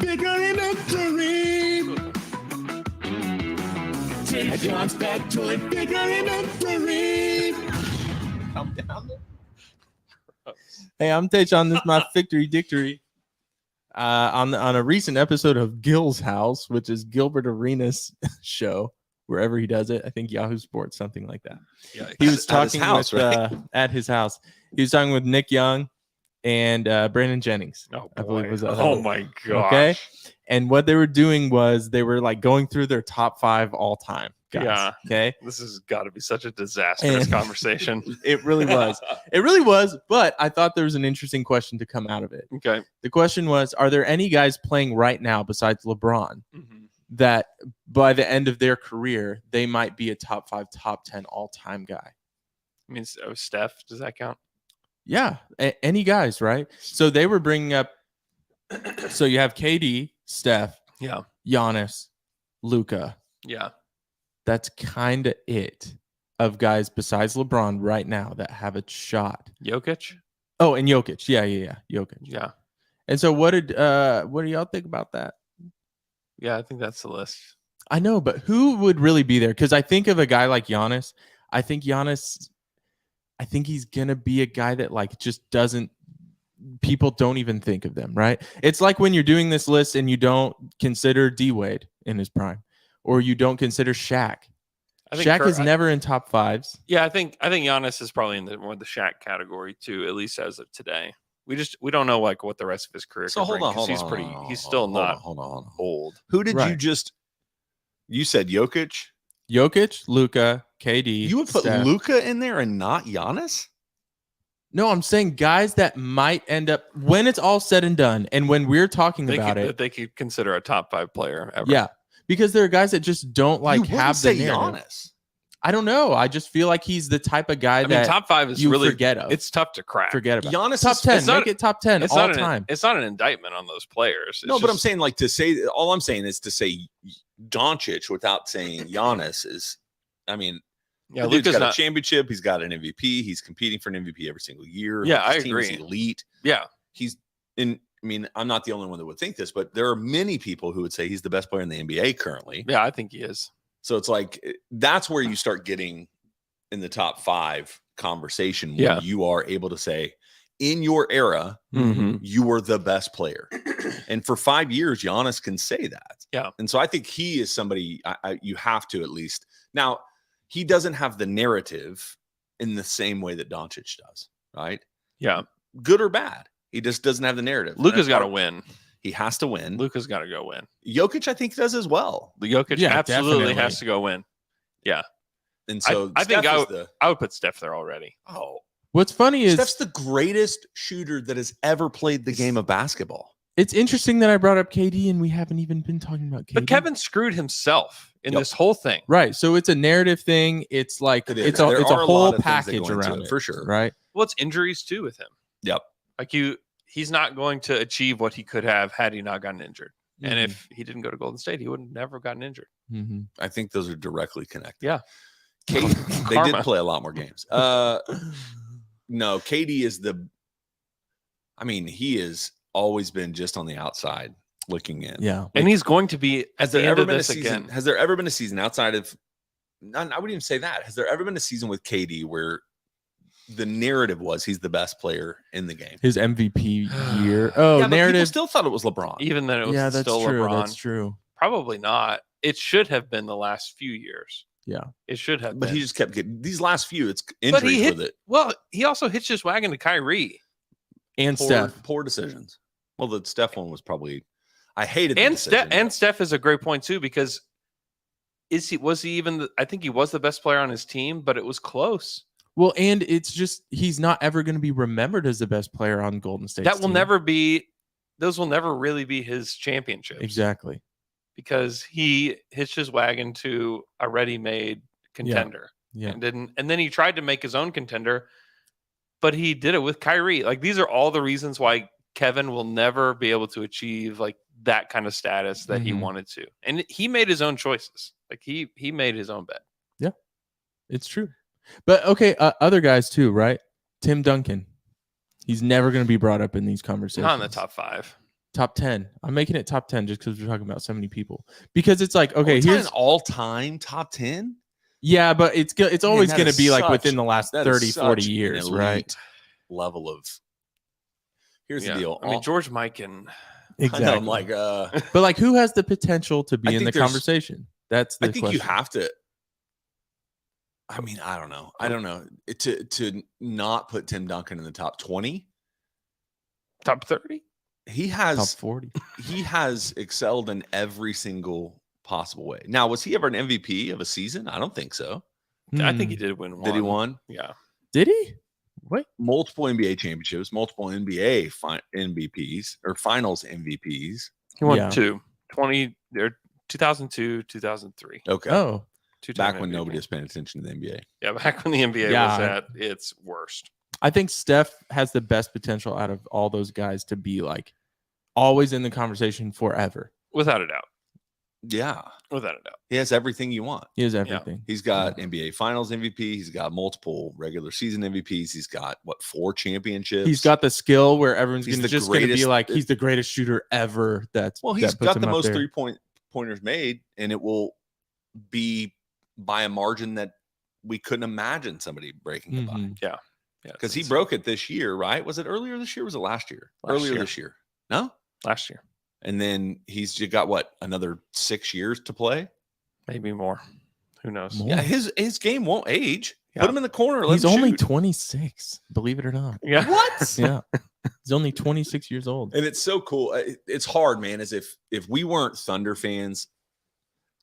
Hey, I'm Tayshawn. This is my victory dictory. On a recent episode of Gil's House, which is Gilbert Arenas' show, wherever he does it. I think Yahoo Sports, something like that. Yeah. He was At his talking house, with, right? at his house. He was talking with Nick Young and Brandon Jennings. Oh, I believe boy. was the other Oh one. my god. Okay. And what they were doing was they were like going through their top 5 all time guys. Yeah. Okay. This has got to be such a disastrous And- conversation. It really was. It really was. But I thought there was an interesting question to come out of it. Okay. The question was, are there any guys playing right now besides LeBron Mhm. that by the end of their career, they might be a top 5, top 10 all time guy? I mean, Steph, does that count? Yeah. Any guys, right? So they were bringing up, so you have KD, Steph, Yeah. Giannis, Luca. Yeah. That's kind of it of guys besides LeBron right now that have a shot. Jokic? Oh, and Jokic. Yeah. Jokic. Yeah. And so what do y'all think about that? Yeah, I think that's the list. I know, but who would really be there? Because I think of a guy like Giannis. I think he's gonna be a guy that like just doesn't. People don't even think of them, right? It's like when you're doing this list and you don't consider D Wade in his prime, or you don't consider Shaq. I think Shaq is never in top 5s. Yeah, I think Giannis is probably in the more the Shaq category too, at least as of today. We don't know like what the rest of his career. So could hold bring, on, 'cause hold on. He's still not Hold on. old. Who did you Right. just? You said Jokic. Jokic, Luca, KD. You would put Steph. Luca in there and not Giannis? No, I'm saying guys that might end up when it's all said and done, and when we're talking about That it. they could consider a top 5 player ever. Yeah, because there are guys that just don't like You wouldn't have the say narrative. Giannis. I don't know. I just feel like he's the type of guy I mean, that top 5 is you really forget of. It's tough to crack. Forget about. Giannis Top is 10. it's not- Make it top 10 It's all not time. It's not an indictment on those players. It's No, but I'm just- saying like to say all I'm saying is to say Doncic without saying Giannis is. I mean, yeah, the dude's Luka's got a not. championship. He's got an MVP. He's competing for an MVP every single year. Yeah, His I team is agree. elite. Yeah, He's in. I mean, I'm not the only one that would think this, but there are many people who would say he's the best player in the NBA currently. yeah, I think he is. So it's like that's where you start getting in the top 5 conversation when Yeah. you are able to say in your era, Mhm. you were the best player. And for 5 years, Giannis can say that. Yeah. And so I think he is somebody you have to at least. Now, he doesn't have the narrative in the same way that Doncic does, right? Yeah. Good or bad. He just doesn't have the narrative. Luka's And got to part- win. He has to win. Luka's got to go win. Jokic, I think, does as well. The Jokic Yeah, absolutely definitely. has to go win. And so I think Steph is I would put Steph there already. What's funny is Steph's the greatest shooter that has ever played the game of basketball. it's interesting that I brought up KD and we haven't even been talking about KD. But Kevin screwed himself in Yep. this whole thing. Right. So it's a narrative thing. It's like It is. it's a There it's a are a whole lot of things that go package into around it, it, for sure. Right. Well, it's injuries too with him. Yep. Like he's not going to achieve what he could have had he not gotten injured. And if he didn't go to Golden State, he would never have gotten injured. Mm-hmm. I think those are directly connected. Yeah. They Karma. did play a lot more games. No, KD is he has always been just on the outside looking in. Yeah. And he's going to be Has at the there end ever of been a this season? again. Has there ever been a season outside of? I wouldn't even say that. Has there ever been a season with KD where the narrative was he's the best player in the game? His MVP year. Oh, Yeah, but people narrative. still thought it was LeBron. Even then, it was Yeah, that's still true. LeBron. That's true. Probably not. It should have been the last few years. Yeah. It should have But been. he just kept getting these last few. It's But injuries he hit, with it. well, he also hitched his wagon to Kyrie. And Steph. Poor decisions. Well, the Steph one was probably. I hated the And decision. Steph is a great point too, because was he even I think he was the best player on his team, but it was close. Well, and it's just he's not ever going to be remembered as the best player on Golden State. Those will never really be his championships. Exactly. Because he hitched his wagon to a ready-made contender. Yeah. And then he tried to make his own contender, but he did it with Kyrie. Like, these are all the reasons why Kevin will never be able to achieve like that kind of status that he Mhm. wanted to. And he made his own choices. Like he made his own bet. It's true. But okay, other guys too, right? Tim Duncan. He's never going to be brought up in these conversations. Not in the top 5. Top 10. I'm making it top 10 just because we're talking about so many people. Because it's like, okay, It's not here's an all-time top 10. yeah, but it's always that going to is be like such- within the last That is 30, 40 such an years, elite right? Level of. Here's Yeah. the deal. I mean, George Mikan. Exactly. I know, I'm like, but like, who has the potential to I be in think the there's- conversation? That's the I think question. you have to. I mean, I don't know. To not put Tim Duncan in the top 20. Top 30? He top has 40. he has excelled in every single possible way. Now, was he ever an MVP of a season? I don't think so. I think he Hmm. did win one. Did he won? Yeah. Did he? Wait. Multiple NBA championships, multiple NBA MVPs or finals MVPs. He won Yeah. 2. 2002, 2003. Okay. Oh, Two-time Back when MVP. nobody was paying attention to the NBA. Yeah, back when the NBA Yeah. was at its worst. I think Steph has the best potential out of all those guys to be like always in the conversation forever. Without a doubt. Yeah. Without a doubt. He has everything you want. He has everything. He's got NBA Finals MVP. He's got multiple regular season MVPs. He's got 4 championships. He's got the skill where everyone's He's gonna the just going to be greatest- like he's the greatest shooter ever. He's he's got the most 3-pointers made, and it will be by a margin that we couldn't imagine somebody breaking it by. Mhm. Yeah. Because he broke it this year, right? Was it earlier this year? Or was it last year? Last Earlier year. this year. No. Last year. And then he's got another 6 years to play. Maybe more. Who knows? More. Yeah, his game won't age. Yeah. Put him in the corner. Let He's him only shoot. 26, believe it or not. Yeah. What? Yeah. He's only 26 years old. And it's so cool. It's hard, man. As if we weren't Thunder fans,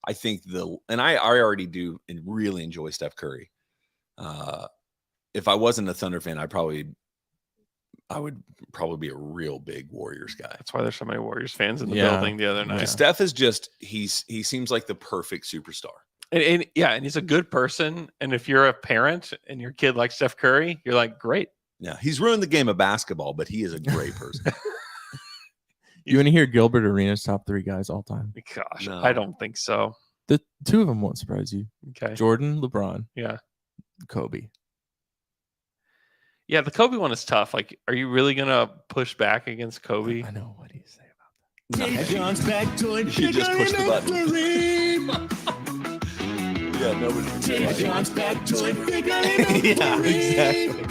I think I already do and really enjoy Steph Curry. If I wasn't a Thunder fan, I would probably be a real big Warriors guy. That's why there's so many Warriors fans in the Yeah. building the other night. Because Steph is he seems like the perfect superstar. And he's a good person. And if you're a parent and your kid likes Steph Curry, you're like, great. Yeah, he's ruined the game of basketball, but he is a great person. You want to hear Gilbert Arenas' top 3 guys all time? Gosh, No. I don't think so. The 2 of them won't surprise you. Okay. Jordan, LeBron, Yeah. Kobe. Yeah, the Kobe one is tough. Like, are you really gonna push back against Kobe? I know. What do you say No. He just pushed the button. Yeah, nobody. about that? Yeah, exactly.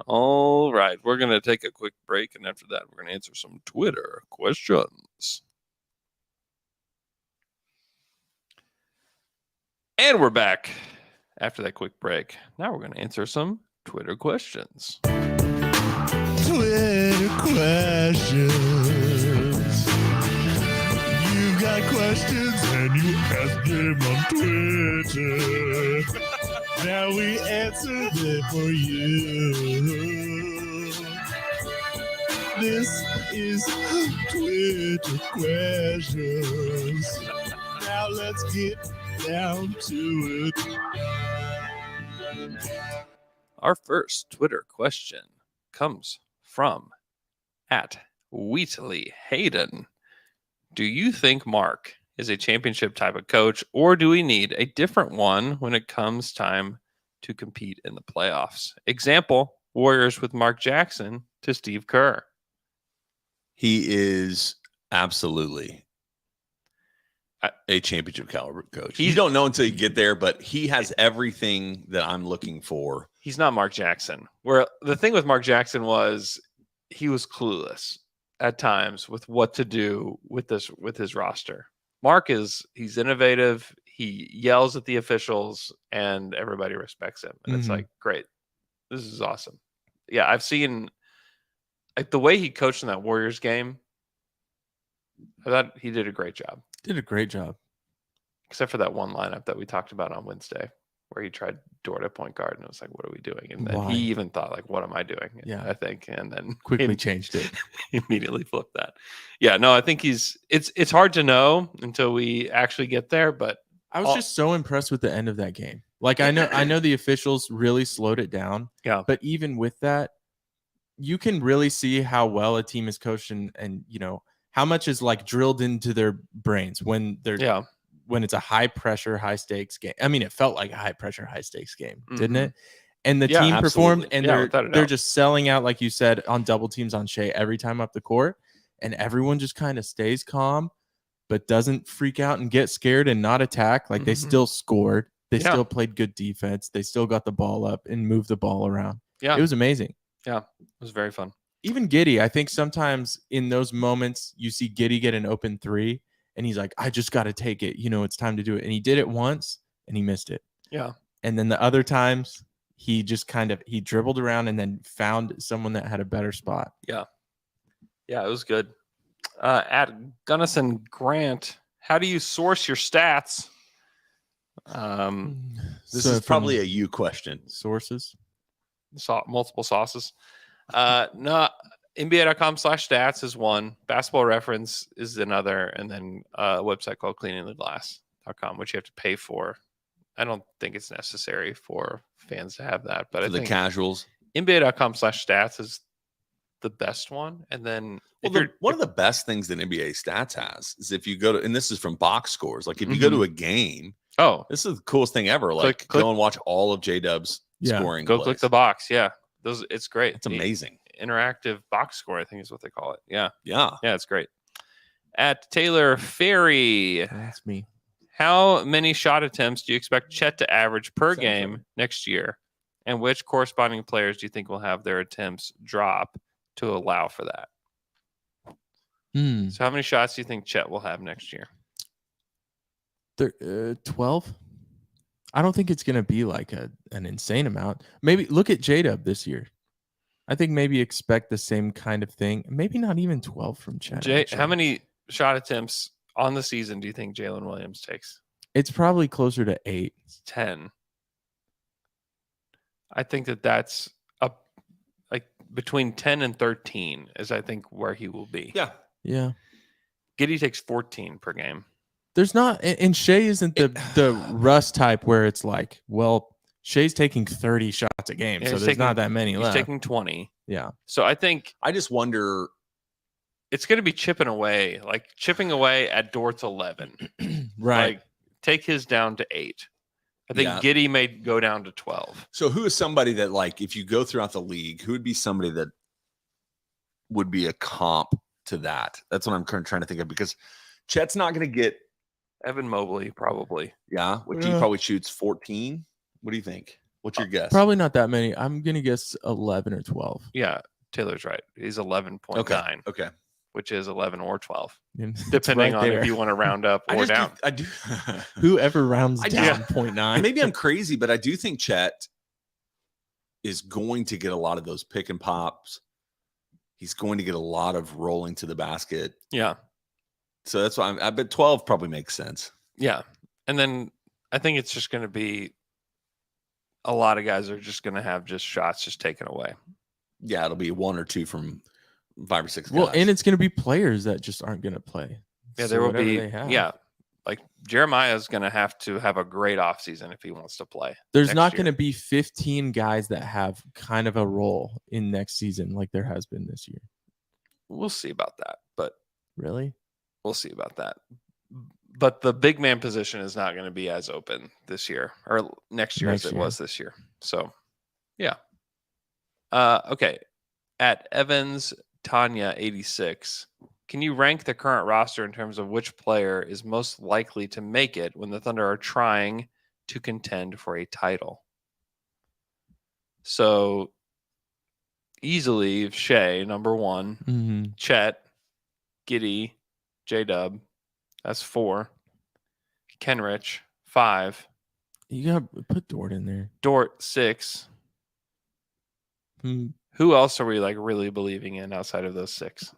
All right. We're going to take a quick break. And after that, we're going to answer some Twitter questions. And we're back after that quick break. Now we're going to answer some Twitter questions. Twitter questions. You got questions and you ask them on Twitter. Now we answer them for you. This is Twitter questions. Now let's get down to it. Our first Twitter question comes from at Wheatley Hayden. Do you think Mark is a championship type of coach, or do we need a different one when it comes time to compete in the playoffs? Example, Warriors with Mark Jackson to Steve Kerr. He is absolutely a championship caliber coach. You don't know until you get there, but he has everything that I'm looking for. He's not Mark Jackson. Where the thing with Mark Jackson was he was clueless at times with what to do with his roster. Mark he's innovative. He yells at the officials and everybody respects him. And it's like, great. This is awesome. Yeah, I've seen like the way he coached in that Warriors game. I thought he did a great job. Did a great job. Except for that one lineup that we talked about on Wednesday where he tried Dort at point guard and it was like, what are we doing? And then he even thought like, what am I doing? Yeah. I think. And then Quickly changed it. Immediately flipped that. Yeah, no, I think it's hard to know until we actually get there, but I was just so impressed with the end of that game. Like I know the officials really slowed it down. Yeah. But even with that, you can really see how well a team is coached and you know how much is like drilled into their brains when when it's a high pressure, high stakes game. I mean, it felt like a high pressure, high stakes game, didn't it? And the team performed, and they're just selling out, like you said, on double teams on Shea every time up the court, and everyone just kind of stays calm, but doesn't freak out and get scared and not attack. Like they still scored, they still played good defense, they still got the ball up and moved the ball around. Yeah, it was amazing. Yeah, it was very fun. Even Giddey, I think sometimes in those moments you see Giddey get an open three and he's like, I just got to take it. You know, it's time to do it. And he did it once and he missed it. Yeah. And then the other times he just he dribbled around and then found someone that had a better spot. Yeah. Yeah, it was good. At Gunnison Grant, how do you source your stats? This is probably a you question. Sources? Multiple sauces. No, NBA.com/stats is one. Basketball Reference is another, and then a website called cleaningtheglass.com, which you have to pay for. I don't think it's necessary for fans to have that, but For I think the casuals, NBA.com/stats is the best one. And then one of the best things that NBA Stats has is if you go to, and this is from box scores, like if you go to a game, this is the coolest thing ever. Like go and watch all of J-Dub's scoring. Go click the box. Yeah. It's great. It's amazing. Interactive box score, I think is what they call it. Yeah. Yeah. Yeah, it's great. At Taylor Ferry. That's me. How many shot attempts do you expect Chet to average per game next year? And which corresponding players do you think will have their attempts drop to allow for that? So how many shots do you think Chet will have next year? 12. I don't think it's going to be like an insane amount. Maybe look at J-Dub this year. I think maybe expect the same kind of thing. Maybe not even 12 from Chet. How many shot attempts on the season do you think Jalen Williams takes? It's probably closer to 8. It's 10. I think that's up like between 10 and 13 is I think where he will be. Yeah. Yeah. Giddey takes 14 per game. There's not, and Shea isn't the Russ type where it's like, well, Shea's taking 30 shots a game, so there's not that many left. He's taking 20. Yeah. So I just wonder. It's going to be chipping away at Dort's 11. Right. Like, take his down to 8. I think Giddey may go down to 12. So who is somebody that, like, if you go throughout the league, who would be somebody that would be a comp to that? That's what I'm trying to think of, because Chet's not going to get Evan Mobley, probably. Yeah. He probably shoots 14. What do you think? What's your guess? Probably not that many. I'm gonna guess 11 or 12. Yeah, Taylor's right. He's 11.9, Okay. which is 11 or 12, It's depending right on there. if you want to round up or down. I do. Whoever rounds I down just- 0.9. Maybe I'm crazy, but I do think Chet is going to get a lot of those pick and pops. He's going to get a lot of rolling to the basket. Yeah, So that's why I bet 12 probably makes sense. yeah. And then I think it's just going to be a lot of guys are just going to have just shots just taken away. Yeah, it'll be 1 or 2 from 5 or 6 guys. Well, and it's gonna be players that just aren't gonna play. Yeah, So there will whatever be. they have. Yeah, like Jeremiah's going to have a great offseason if he wants to play. There's next not year. going to be 15 guys that have kind of a role in next season like there has been this year. We'll see about that, but Really? we'll see about that. But the big man position is not going to be as open this year or next year as it was this year. So, yeah. Okay. At Evans Tanya 86, can you rank the current roster in terms of which player is most likely to make it when the Thunder are trying to contend for a title? So easily Shea, number 1, Mm-hmm. Chet, Giddey, J-Dub. That's 4. Kenrich, 5. You got to put Dort in there. Dort, 6. Hmm. Who else are we like really believing in outside of those 6?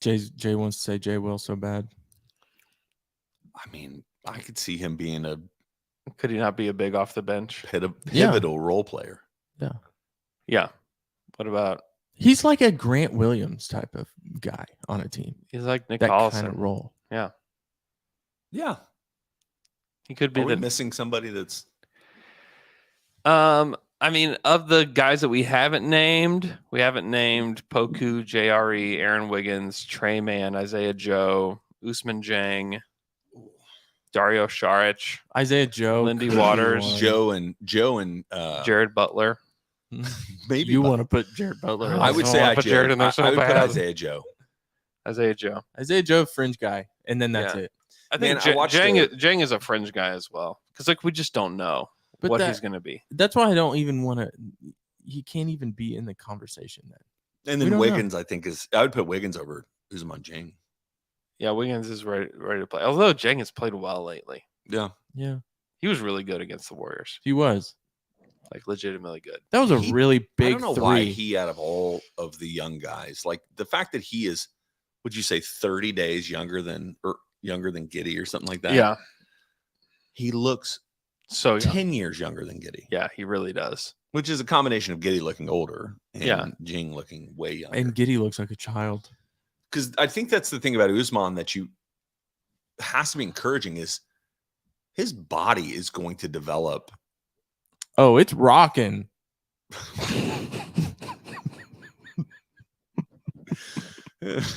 Jay wants to say Jay Will so bad. I mean, I could see him being a Could he not be a big off the bench? pivotal role player. Yeah. What about He's like a Grant Williams type of guy on a team. he's like Nick That Collison? kind of role. Yeah. He could be Are we the missing somebody that's I mean, of the guys that we haven't named Poku, JRE, Aaron Wiggins, Trey Mann, Isaiah Joe, Usman Jang, Dario Saric, Isaiah Joe, Lindy could be Waters, one. Joe and Jared Butler. maybe You but want to put Jared Butler? I I in. would don't say wanna put Jared in there so I would put bad. Isaiah Joe. Isaiah Joe. Isaiah Joe, fringe guy, and then that's Yeah. it. I think Man, I watched Jang is a fringe guy as well. Because like we just don't know But what that- he's gonna be. That's why I don't even want to. He can't even be in the conversation then. And We then don't know. Wiggins, I think I would put Wiggins over Usman Jang. Yeah, Wiggins is ready to play. Although Jang has played well lately. Yeah. Yeah, He was really good against the Warriors. he was. Like legitimately good. That was a He- really big I don't know three. why he, out of all of the young guys, like the fact that he is, would you say 30 days younger than Giddey or something like that? Yeah. He looks So young. 10 years younger than Giddey, Yeah, he really does. which is a combination of Giddey looking older and Yeah. Jing looking way younger. And Giddy looks like a child. Because I think that's the thing about Usman that you has to be encouraging is his body is going to develop. Oh, it's rocking. Is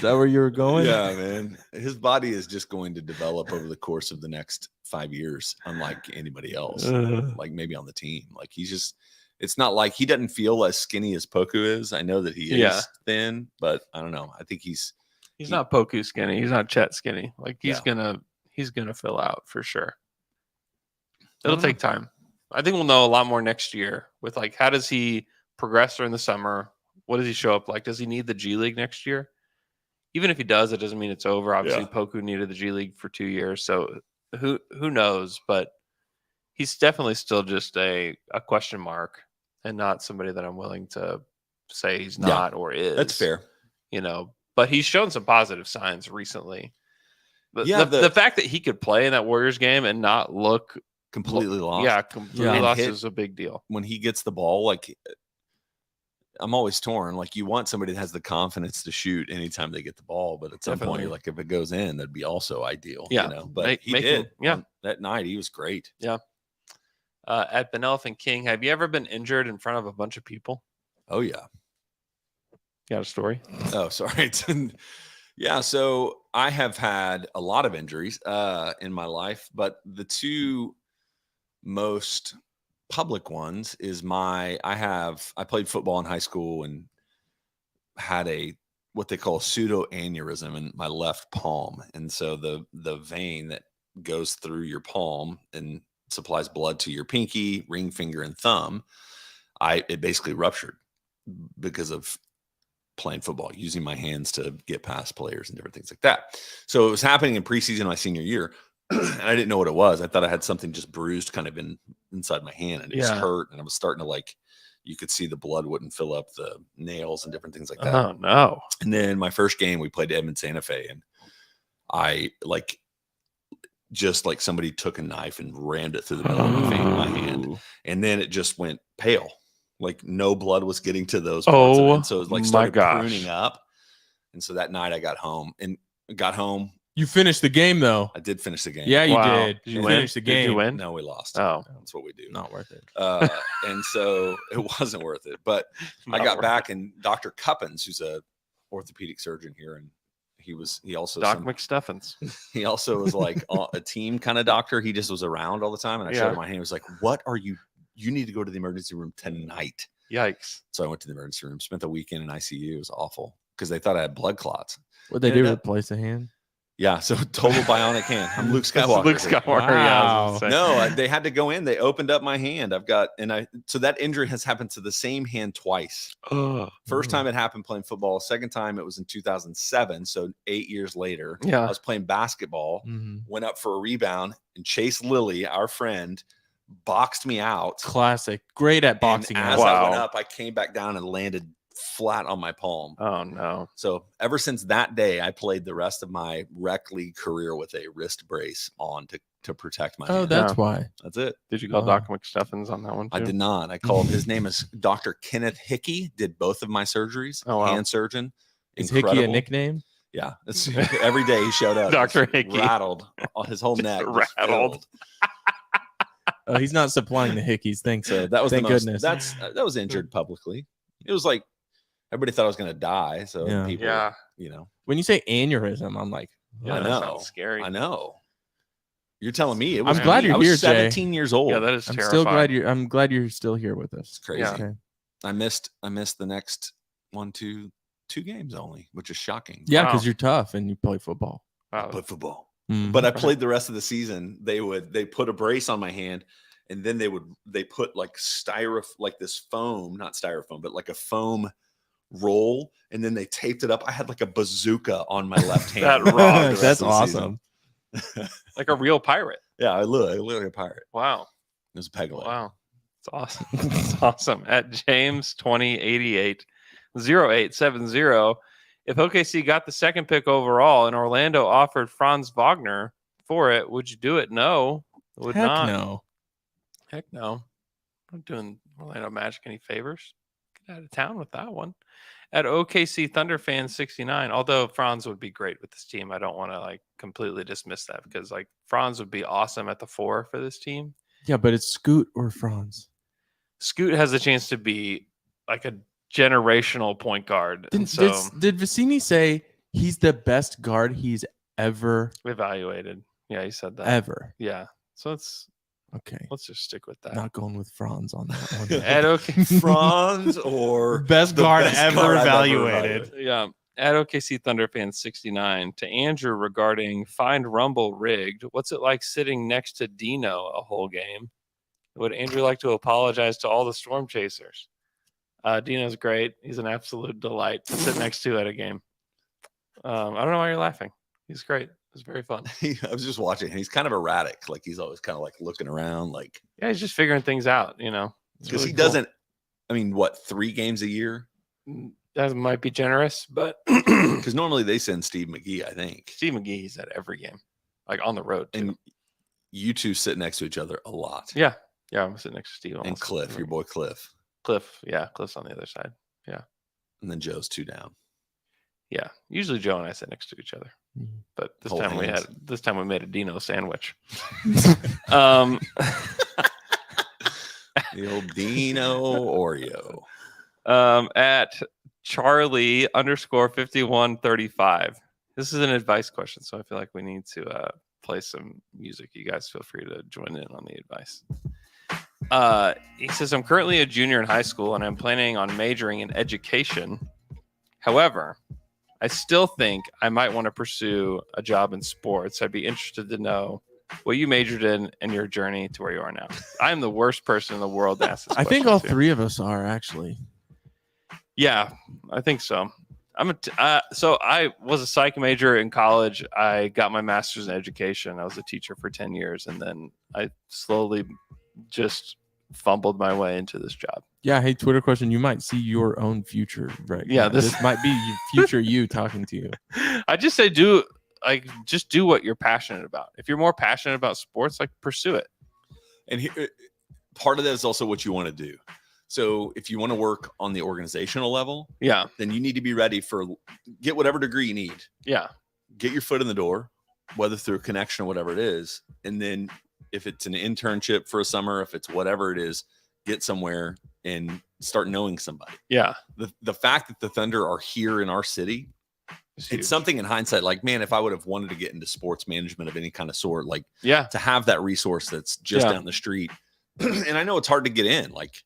that where you were going? Yeah, man. His body is just going to develop over the course of the next 5 years, unlike anybody else. Like maybe on the team. Like he's just, it's not like he doesn't feel as skinny as Poku is. I know that he is Yeah. thin, but I don't know. I think He's not Poku skinny. He's not Chet skinny. Like he's Yeah. gonna fill out for sure. It'll take time. I think we'll know a lot more next year with like how does he progress during the summer? What does he show up like? Does he need the G League next year? Even if he does, it doesn't mean it's over. Obviously, Yeah. Poku needed the G League for 2 years, so who knows? But he's definitely still just a question mark and not somebody that I'm willing to say he's Yeah. not or is. that's fair. You know, but he's shown some positive signs recently. But Yeah, the fact that he could play in that Warriors game and not look Completely lost. yeah, completely Yeah. lost And hit- is a big deal. When he gets the ball, like I'm always torn. Like you want somebody that has the confidence to shoot anytime they get the ball, but at some point Definitely. you're like, if it goes in, that'd be also ideal. Yeah. You know, but Make- he making- did. yeah. That night he was great. At Benelphin King, have you ever been injured in front of a bunch of people? Oh yeah. Got a story? Oh, sorry. Yeah, so I have had a lot of injuries in my life, but the two most public ones is I played football in high school and had what they call a pseudo aneurysm in my left palm. And so the vein that goes through your palm and supplies blood to your pinky, ring finger, and thumb. It basically ruptured because of playing football, using my hands to get past players and different things like that. So it was happening in preseason my senior year, and I didn't know what it was. I thought I had something just bruised kind of inside my hand, and it just hurt, and I was starting to like, you could see the blood wouldn't fill up the nails and different things like that. Oh no. And then my first game, we played Edmond Santa Fe, and I like just like somebody took a knife and rammed it through the middle of my vein in my hand, and then it just went pale. Like no blood was getting to those parts of it. And so it was like started pruning up. And so that night I got home. You finished the game though. I did finish the game. Yeah, you did. Did you finish the game. Did you win? No, we lost. Oh, that's what we do. Not worth it. And so it wasn't worth it. But I got back, and Dr. Cuppins, who's a orthopedic surgeon here, and he also Doc McStuffins. He also was like a team kind of doctor. He just was around all the time. And I showed him my hand. He was like, "What are you? You need to go to the emergency room tonight." Yikes. So I went to the emergency room, spent the weekend in ICU. It was awful because they thought I had blood clots. What'd they do? Replace a hand? Yeah. So total bionic hand. I'm Luke Skywalker. Luke Skywalker. Wow. Yeah. No, they had to go in. They opened up my hand. So that injury has happened to the same hand twice. First time it happened playing football. Second time it was in 2007. So 8 years later, Yeah. I was playing basketball, went up for a rebound, and Chase Lilly, our friend, boxed me out. Classic. Great at boxing. And as I went up, I came back down and landed flat on my palm. Oh no. So ever since that day, I played the rest of my rec league career with a wrist brace on to protect my hand. That's why. That's it. Did you call Doc McStuffins on that one too? I did not. I called, his name is Dr. Kenneth Hickey, did both of my surgeries. Oh, wow. Hand surgeon. Is Incredible. Hickey a nickname? Yeah. Every day he showed up. Dr. Just Hickey. rattled. His whole neck. just rattled. filled. Oh, he's not supplying the Hickeys. Thanks. So that was Thank the most, goodness. that was injured publicly. It was like everybody thought I was going to die. So Yeah. people, Yeah. you know, When you say aneurysm, I'm like, Yeah, I that know. sounds scary. I know. You're telling me it was. I'm glad me. you're I was here, Jay. 17 years old. Yeah, that is I'm terrifying. still glad I'm glad you're still here with us. It's crazy. Yeah. Okay. I missed the next two games only, which is shocking. Yeah, Wow. because you're tough and you play football. Wow. But football. Mhm. But I played the rest of the season. They put a brace on my hand, and then they put like like this foam, not styrofoam, but like a foam roll, and then they taped it up. I had like a bazooka on my left hand. That the rocked. rest That's of the season. awesome. Like a real pirate. Yeah, I look like a pirate. Wow. It was a peg leg. Wow. It's awesome. It's awesome. At James 2088 0870. If OKC got the second pick overall and Orlando offered Franz Wagner for it, would you do it? No. Would Heck not. no. Heck no. I'm not doing Orlando Magic any favors. Get out of town with that one. At OKC Thunder fan 69, although Franz would be great with this team, I don't want to like completely dismiss that because like Franz would be awesome at the 4 for this team. Yeah, but it's Scoot or Franz. Scoot has a chance to be like a generational point guard. And Did Vicini say he's the best guard he's ever evaluated. Yeah, he said that. ever? Yeah. So let's just stick with that. Not going with Franz on that one. At OKC, Franz or best the guard best ever guard I've ever evaluated. yeah. At OKC Thunder fan 69 to Andrew regarding find Rumble rigged. What's it like sitting next to Dino a whole game? Would Andrew like to apologize to all the Storm Chasers? Dino's great. He's an absolute delight to sit next to at a game. I don't know why you're laughing. He's great. It's very fun. I was just watching. He's kind of erratic. Like he's always kind of like looking around, like Yeah, he's just figuring things out, you know. It's because really he cool. doesn't. I mean, what 3 games a year? That might be generous, but Because normally they send Steve McGee, I think. Steve McGee's at every game, like on the road. Too. And you two sit next to each other a lot. Yeah, I'm sitting next to Steve. And almost Cliff, every- your boy Cliff, Cliff, yeah, Cliff's on the other side. and then Joe's 2 down. Yeah, usually Joe and I sit next to each other, Mhm. but this Hold time hands. we made a Dino sandwich. The old Dino Oreo. At Charlie _5135. This is an advice question, so I feel like we need to play some music. You guys feel free to join in on the advice. He says, I'm currently a junior in high school and I'm planning on majoring in education. However, I still think I might want to pursue a job in sports. I'd be interested to know what you majored in and your journey to where you are now. I'm the worst person in the world to ask this I think question all to. three of us are actually. Yeah, I think so. So I was a psych major in college. I got my master's in education. I was a teacher for 10 years, and then I slowly just fumbled my way into this job. Yeah. Hey, Twitter question. You might see your own future, right? Yeah, now. This might be future you talking to you. I just say do what you're passionate about. If you're more passionate about sports, like pursue it. And here, part of that is also what you want to do. So if you want to work on the organizational level, Yeah. then you need to be ready for get whatever degree you need. Yeah. Get your foot in the door, whether through a connection or whatever it is. And then if it's an internship for a summer, if it's whatever it is, get somewhere and start knowing somebody. Yeah. The fact that the Thunder are here in our city, it's something in hindsight, like, man, if I would have wanted to get into sports management of any kind of sort, like to have that resource that's just down the street. And I know it's hard to get in. Like,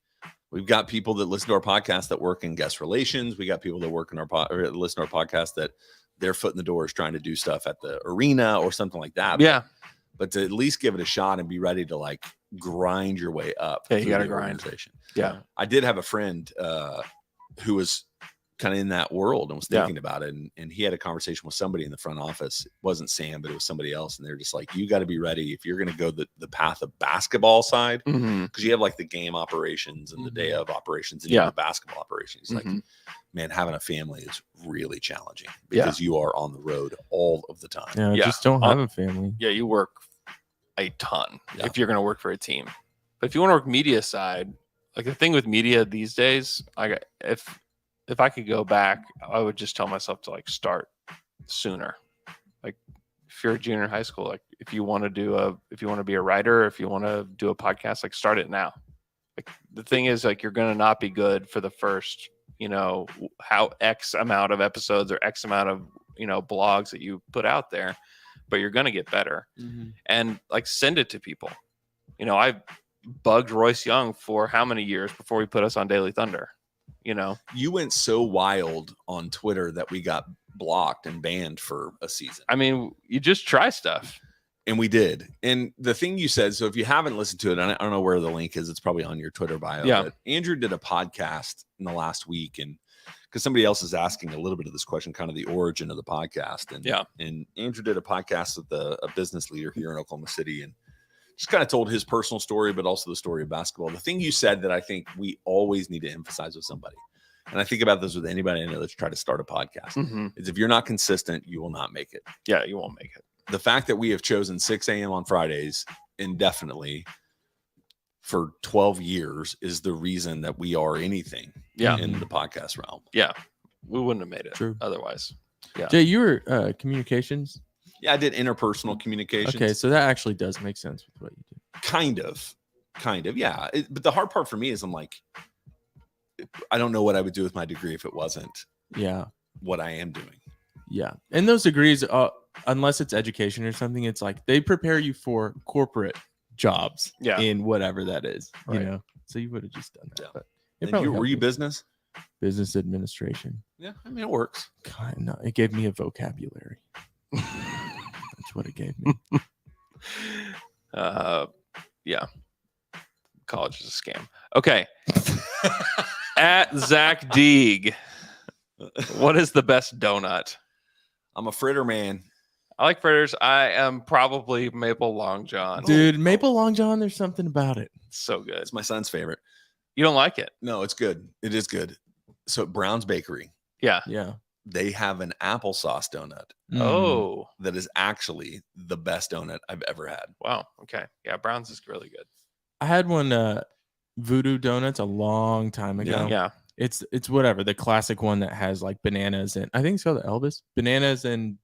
we've got people that listen to our podcast that work in guest relations. We got people that work in or listen to our podcast that their foot in the door is trying to do stuff at the arena or something like that. Yeah. But to at least give it a shot and be ready to like grind your way up. Yeah, you got to the grind. organization. Yeah. I did have a friend who was kind of in that world and was thinking about it. And he had a conversation with somebody in the front office. It wasn't Sam, but it was somebody else. And they're just like, you got to be ready if you're going to go the path of basketball side, because you have like the game operations and the day of operations and the basketball operations. Like, man, having a family is really challenging because you are on the road all of the time. Yeah. Just don't have a family. Yeah. You work a ton if you're going to work for a team. But if you want to work media side, like the thing with media these days, like if I could go back, I would just tell myself to like start sooner. Like if you're a junior in high school, like if you want to be a writer, if you want to do a podcast, like start it now. Like the thing is, like, you're going to not be good for the first, how X amount of episodes or X amount of, blogs that you put out there, but you're going to get better and like send it to people. I bugged Royce Young for how many years before we put us on Daily Thunder? You went so wild on Twitter that we got blocked and banned for a season. I mean, you just try stuff. And we did. And the thing you said, so if you haven't listened to it, I don't know where the link is. It's probably on your Twitter bio. Yeah. But Andrew did a podcast in the last week. And because somebody else is asking a little bit of this question, kind of the origin of the podcast. And Andrew did a podcast with a business leader here in Oklahoma City and just kind of told his personal story, but also the story of basketball. The thing you said that I think we always need to emphasize with somebody, and I think about this with anybody I know that's tried to start a podcast, is if you're not consistent, you will not make it. Yeah, you won't make it. The fact that we have chosen 6 a.m. on Fridays indefinitely for 12 years is the reason that we are anything in the podcast realm. Yeah, we wouldn't have made it True. otherwise. Yeah. Jay, you were communications. Yeah, I did interpersonal communications. Okay, so that actually does make sense with what you do. Kind of, yeah. But the hard part for me is I'm like, I don't know what I would do with my degree if it wasn't what I am doing. Yeah. And those degrees, unless it's education or something, it's like they prepare you for corporate jobs in whatever that is, you know? So you would have just done that. Yeah. But Were you business? Business administration. Yeah, I mean, it works. God, no, it gave me a vocabulary. That's what it gave me. Yeah. College is a scam. Okay. At Zach Deeg, what is the best donut? I'm a fritter man. I like fritters. I am probably maple long john. Dude, maple long john, there's something about it. It's so good. It's my son's favorite. You don't like it? No, it's good. It is good. So Brown's Bakery, Yeah. they have an applesauce donut Oh, that is actually the best donut I've ever had. wow. Okay. Yeah. Brown's is really good. I had one Voodoo Donuts a long time ago. Yeah. It's whatever, the classic one that has like bananas and I think it's called the Elvis. Bananas and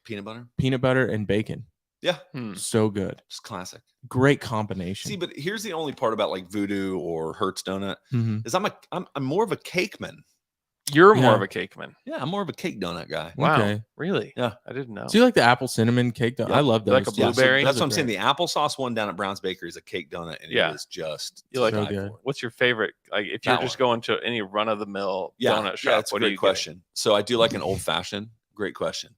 Peanut butter and bacon. Yeah. So good. Just classic. Great combination. See, but here's the only part about like Voodoo or Hertz donut Mhm. is I'm more of a cake man. You're more Yeah. of a cake man. Yeah, I'm more of a cake donut guy. Wow. Okay. Really? Yeah. I didn't know. So you like the apple cinnamon cake donut? Yeah. I love those. Like a too. Yeah, so blueberry? that's Those what I'm are saying. great. The applesauce one down at Brown's Bakery is a cake donut, and Yeah. it is just You like to So die good. for. What's your favorite? Like, if That you're just going to any run of the mill donut shop, Yeah, that's a what do great you get? question. So I do like an old fashioned. Great question.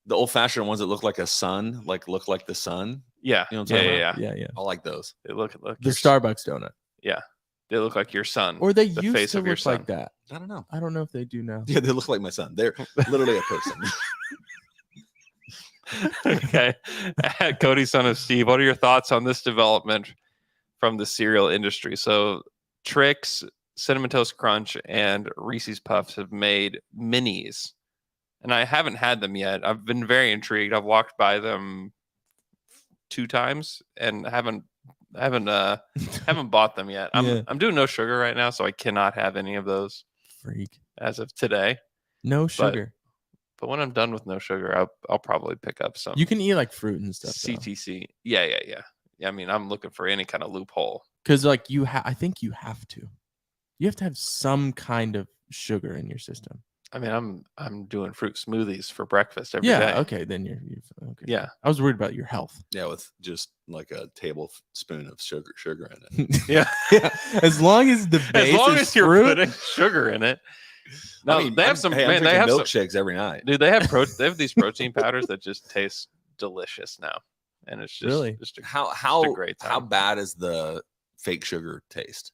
The old fashioned ones that look like a sun, like look like the sun. Yeah. You know what I'm yeah, talking yeah, Yeah. I like those. They look The your Starbucks donut. Yeah. They look like your son. Or they the used face to of your look like son. that. I don't know. I don't know if they do now. Yeah, they look like my son. They're literally a person. Okay. Cody, son of Steve, what are your thoughts on this development from the cereal industry? So Trix, Cinnamon Toast Crunch, and Reese's Puffs have made minis. And I haven't had them yet. I've been very intrigued. I've walked by them 2 times and haven't bought them yet. Yeah. I'm doing no sugar right now, so I cannot have any of those Freak. as of today. No sugar. But when I'm done with no sugar, I'll probably pick up some. You can eat like fruit and stuff. CTC. Yeah. I mean, I'm looking for any kind of loophole. Because like I think you have to. You have to have some kind of sugar in your system. I mean, I'm doing fruit smoothies for breakfast every day. Yeah. Okay. Then you're okay. Yeah. I was worried about your health. Yeah, with just like a tablespoon of sugar in it. Yeah. As long as the base As long is as you're fruit, putting sugar in it. No, I mean, they have some. Hey, I'm Man, they drinking have milkshakes every night. Dude, they have these protein powders that just taste delicious now, and it's just Really? just a, How a great time. how bad is the fake sugar taste?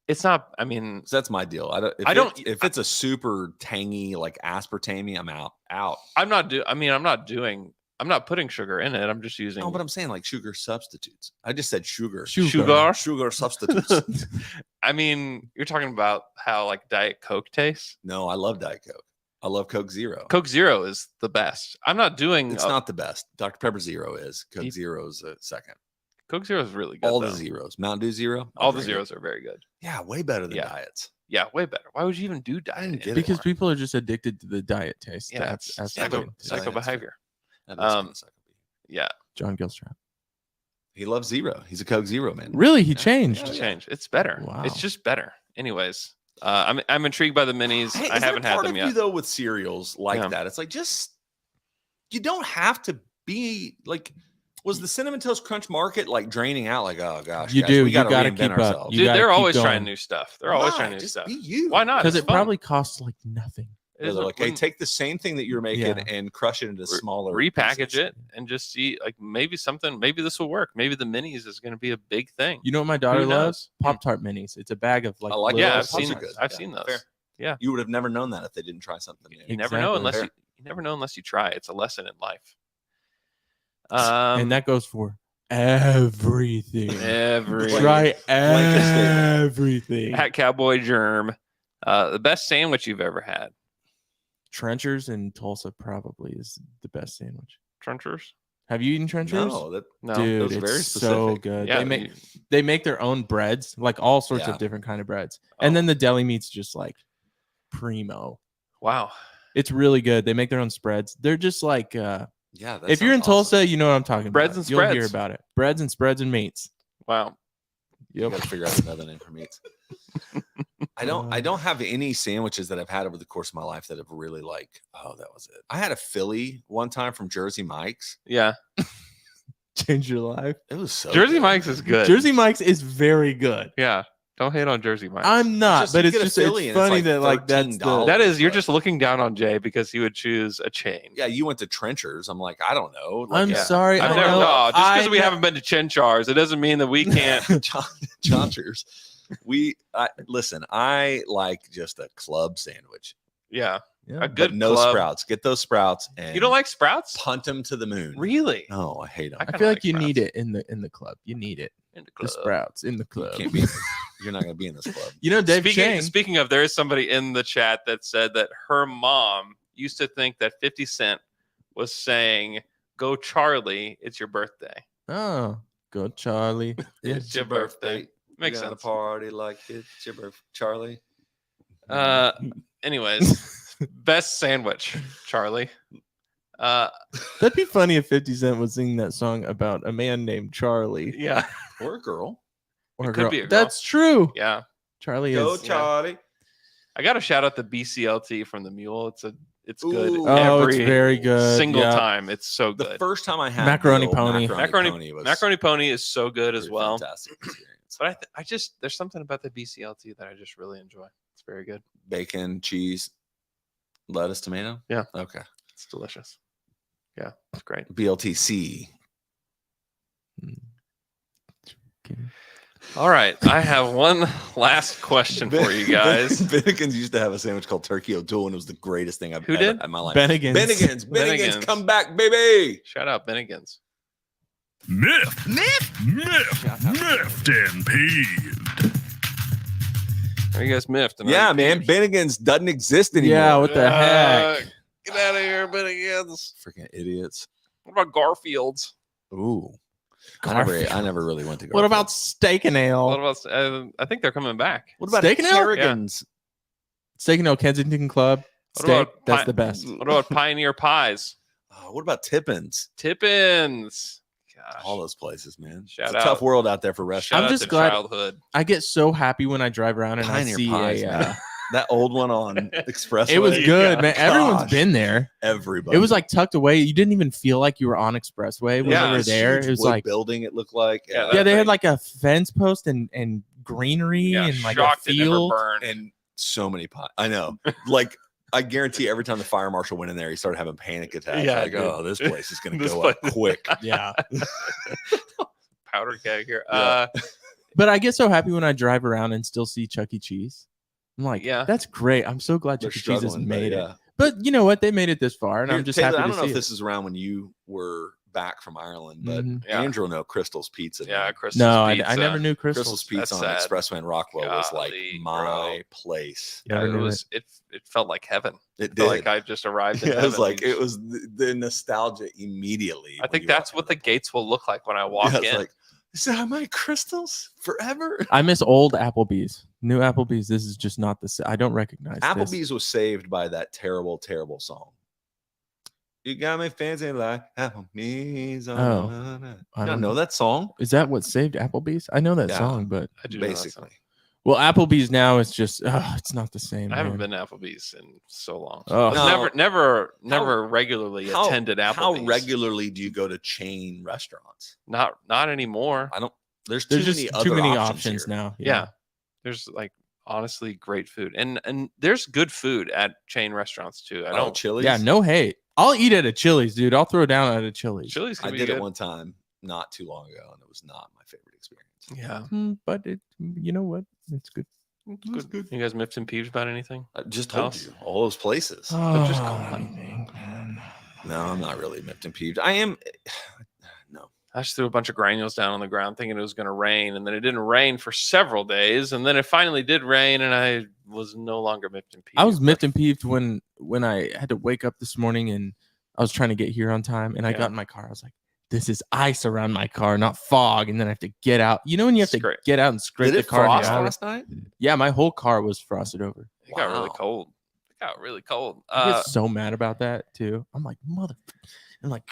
it's not. I mean, So that's my deal. If it's a super tangy like aspartame, I'm out. I'm not putting sugar in it. I'm just using. No, but I'm saying like sugar substitutes. I just said sugar. Sugar? Sugar substitutes. I mean, you're talking about how like Diet Coke tastes. No, I love Diet Coke. I love Coke Zero. Coke Zero is the best. I'm not doing. It's not the best. Dr. Pepper Zero is. Coke You- Zero is a second. Coke Zero is really good. All though. the zeros. Mountain Dew Zero. All I'll the drink it. zeros are very good. Yeah, way better than Yeah. diets. Yeah, way better. Why would you even do I diet? didn't get it. because people are just addicted to the diet taste. Yeah, That's it's yeah, psycho, but- psycho that's fair. behavior. That is kinda sucky. Yeah, John Gilstrap. He loves Zero. He's a Coke Zero man. Really, he changed. it's changed. It's better. Wow. It's just better. Anyways, I'm intrigued by the minis. Hey, I is there haven't had part them of you yet. though with cereals like Yeah. that. It's like you don't have to be like. Was the Cinnamon Toast Crunch market like draining out? Like, oh gosh, You guys, do. we You gotta gotta reinvent keep up. ourselves. You Dude, gotta they're keep always going. trying new stuff. They're always Why? trying new Just stuff. Be you. Why not? Because It's it fun. probably costs like nothing. It They're isn't- like, hey, wouldn't take the same thing that you're making Yeah. and crush it into smaller. repackage pieces. it and just see like maybe this will work. Maybe the minis is going to be a big thing. You know what my daughter Who knows? loves? Pop Tart minis. It's a bag of like. I like little Yeah, that. I've seen Those are good. I've Yeah, seen those. fair. You would have never known that if they didn't try something new. You never know Exactly. unless you never know unless you try. It's a lesson in life. And that goes for everything. every Try blanket statement. everything. Hat Cowboy Germ, the best sandwich you've ever had. Trenchers in Tulsa probably is the best sandwich. Trenchers? Have you eaten Trenchers? No, that No. Dude, those are it's very so specific. good. Yeah, They make their own breads, like all sorts Yeah. of different kind of breads, Oh. and then the deli meat's just like primo. Wow. It's really good. They make their own spreads. They're just like yeah. That if you're in sounds awesome. Tulsa, you know what I'm talking Breads about. and You'll hear spreads. about it. Breads and spreads and meats. Wow. You got to figure out another name for meats. I don't have any sandwiches that I've had over the course of my life that have really like. Oh, that was it. I had a Philly one time from Jersey Mike's. Yeah. Change your life. It was so Jersey good. Mike's is good. Jersey Mike's is very good. Yeah. Don't hate on Jersey Mike's. I'm not, Just- but you it's get a just Philly it's and it's funny like that like that's the, $13. That is, you're but- just looking down on Jay because he would choose a chain. Yeah, you went to Trenchers. I'm like, I don't know. Like, I'm yeah. sorry. I've I never, know, no, just because I we know- haven't been to Chenchars, it doesn't mean that we can't. Trenchers. Listen. I like just a club sandwich. Yeah. Yeah. A But good no club. sprouts. Get those sprouts and You don't like Sprouts? punt them to the moon. Really? No, I hate them. I kinda feel like like you need Sprouts. it in the club. You need it. In the The club. sprouts in the You club. can't be. You're not going to be in this club. You know, Dave Speaking, Chang. speaking of, there is somebody in the chat that said that her mom used to think that 50 Cent was saying, "Go Charlie, it's your birthday." Oh, go Charlie. It's your birthday. Makes We're gonna sense. Party like it's your birthday, Charlie. Anyways, best sandwich, Charlie. That'd be funny if 50 Cent was singing that song about a man named Charlie Yeah, Or a girl. or It could be a girl. That's true. yeah. Charlie Go is. Charlie. I got to shout out the BCLT from the Mule. It's good. Ooh. Oh, it's every very good. single Yeah. time. It's so The good. first time I had Macaroni the old Pony. Macaroni Pony is so good as pretty well. Fantastic experience. But I just there's something about the BCLT that I just really enjoy. It's very good. Bacon, cheese, lettuce, tomato. Yeah. Okay. It's delicious. Yeah, it's great. BLTC. All right, I have one last question for you guys. Bennigan's used to have a sandwich called Turkey O'Toole, and it was the greatest thing I've Who ever did? had in my life. Bennigan's. Bennigan's, come back, baby. Shout out Bennigan's. Miffed and peeved. Are you guys miffed? and Yeah, I'm man. peeved? Bennigan's doesn't exist anymore. Yeah, what the heck? Get out of here, Bennigan's. Freaking idiots. What about Garfield's? Ooh. I never really went to go. What about Steak and What Ale? about? I think they're coming back. what about Steak and Ale? Harrigan's? Steak and Ale Kensington Club. What Steak, about that's the best. What about Pioneer Pies? What about Tippins? Tippins. Gosh. All those places, man. Shout it's a out. tough world out there for Shout restaurants. I'm out just to glad- childhood. I get so happy when I drive around and Pioneer I see Pies, man. That old one on Expressway. It was good, man. Everyone's Gosh. been there. Everybody. It was like tucked away. You didn't even feel like you were on Expressway when Yeah, you were This there. huge It was wood like, building. It looked like. Yeah, yeah, they thing. had like a fence post and greenery Yeah, and like a shocked it never field. burned. and so many pies. I know. Like I guarantee every time the fire marshal went in there, he started having panic attacks. Yeah, Like, dude. oh, this place is going to This go up place- quick. Yeah. Powder keg here. Yeah. But I get so happy when I drive around and still see Chuck E. Cheese. I'm like, Yeah. that's great. I'm so glad They're Chuck E. Cheese has struggling, but made it. yeah. But you know what? They made it this far, and Here, I'm just Taylor, happy I to don't know see if it. this is around when you were back from Ireland, but Mhm. Yeah. Andrew will know Crystal's Pizza. Yeah, man. Crystal's No, I Pizza. never knew Crystal's Crystal's. Pizza on That's sad. Expressway in Rockwell was like Golly, my bro. place. Yeah, Never it knew was. It felt like heaven. It I did. felt like I just arrived. In Yeah, it was heaven. like it was the nostalgia immediately. I when think you that's walk what in. the gates will look like when I walk Yeah, it's in. like, is that my Crystals forever? I miss old Applebee's. New Applebee's. This is just not the same. I don't recognize this. Applebee's was saved by that terrible, terrible song. You got me fancy like Applebee's. Oh, You I don't don't know that song? Is that what saved Applebee's? I know that Yeah. song, but I do know that Basically. song. well, Applebee's now is just it's not the same. I haven't man. been to Applebee's in so long. Oh. I've No. never regularly How- attended Applebee's. How regularly do you go to chain restaurants? Not anymore. I don't. There's There's too just many too other many options options here. now. Yeah. There's like honestly great food, and there's good food at chain restaurants too. I Oh, don't. Chili's. Yeah, no hate. I'll eat at a Chili's, dude. I'll throw down at a Chili's. Chili's I can be did good. it one time not too long ago, and it was not my favorite experience. Yeah, But you know what? It's good. it's good. You guys miffed and peeved about anything? I just told Else? you all those places. Oh, just No, I'm not really miffed and peeved. I am. No. I just threw a bunch of granules down on the ground thinking it was going to rain, and then it didn't rain for several days, and then it finally did rain, and I was no longer miffed and peeved. I was miffed and peeved when I had to wake up this morning and I was trying to get here on time, and I Yeah. got in my car. I was like, "This is ice around my car, not fog." And then I have to get out. You know when you have to Scrape. get out and scrape Did the it car? frost down? last night? Yeah, my whole car was frosted over. It got really Wow. cold. It got really cold. I get so mad about that too. I'm like, mother. I'm like,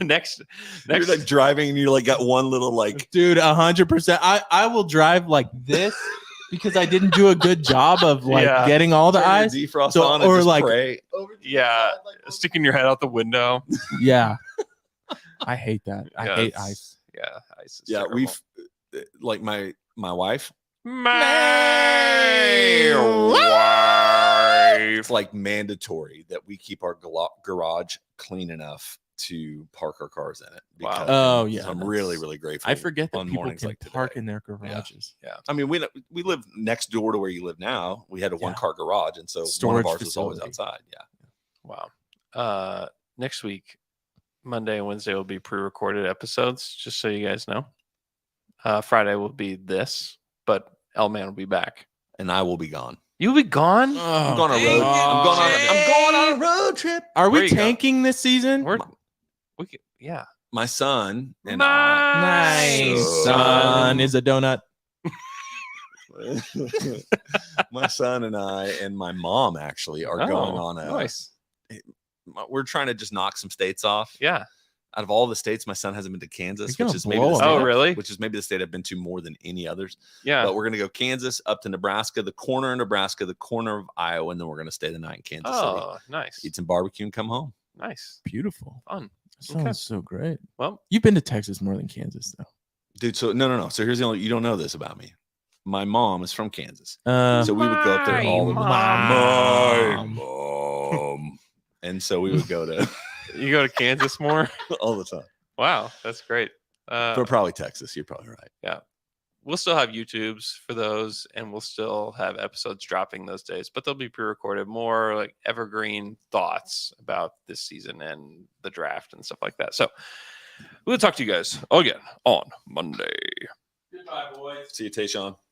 next, You're like driving, and you like got one little like. dude, 100%. I will drive like this because I didn't do a good job of like Yeah. getting all the turn your ice. defrost So- on and or just like- pray. yeah, sticking your head out the window. Yeah, I hate that. I Yeah, hate it's- ice. Yeah, ice is Yeah, terrible. we've like my wife. It's like mandatory that we keep our garage clean enough to park our cars in it. Wow. because- Oh, yeah, so I'm that's- really, really grateful. I forget that on people mornings can like park today. in their garages. I mean, we live next door to where you live now. We had a Yeah. 1-car garage, and so one Storage of ours was always facility. outside. Yeah. Wow. Next week, Monday and Wednesday will be pre-recorded episodes, just so you guys know. Friday will be this, but L-Man will be back. And I will be gone. You'll be gone? I'm going on a road. I'm going on a road trip. Are Where we you go? tanking this season? Yeah. My son and Nice. So- Son is a donut. my son and I and my mom actually are going on a. nice. We're trying to just knock some states off. Yeah. Out of all the states, my son hasn't been to Kansas, You're which gonna is maybe blow the him. state, Oh, really? which is maybe the state I've been to more than any others. Yeah. But we're gonna go Kansas up to Nebraska, the corner of Nebraska, the corner of Iowa, and then we're gonna stay the night in Kansas City. Oh, nice. Eat some barbecue and come home. Nice. Beautiful. Fun. Sounds Okay. so great. Well, You've been to Texas more than Kansas, though. Dude, so no. So here's the only you don't know this about me. My mom is from Kansas. Uh, So we would go up there all the time. My mom. And so we would go to You go to Kansas more? all the time. Wow, that's great. But probably Texas. You're probably right. We'll still have YouTubes for those, and we'll still have episodes dropping those days, but they'll be pre-recorded, more like evergreen thoughts about this season and the draft and stuff like that. So we'll talk to you guys again on Monday. Goodbye, boys. See you, Tayshawn.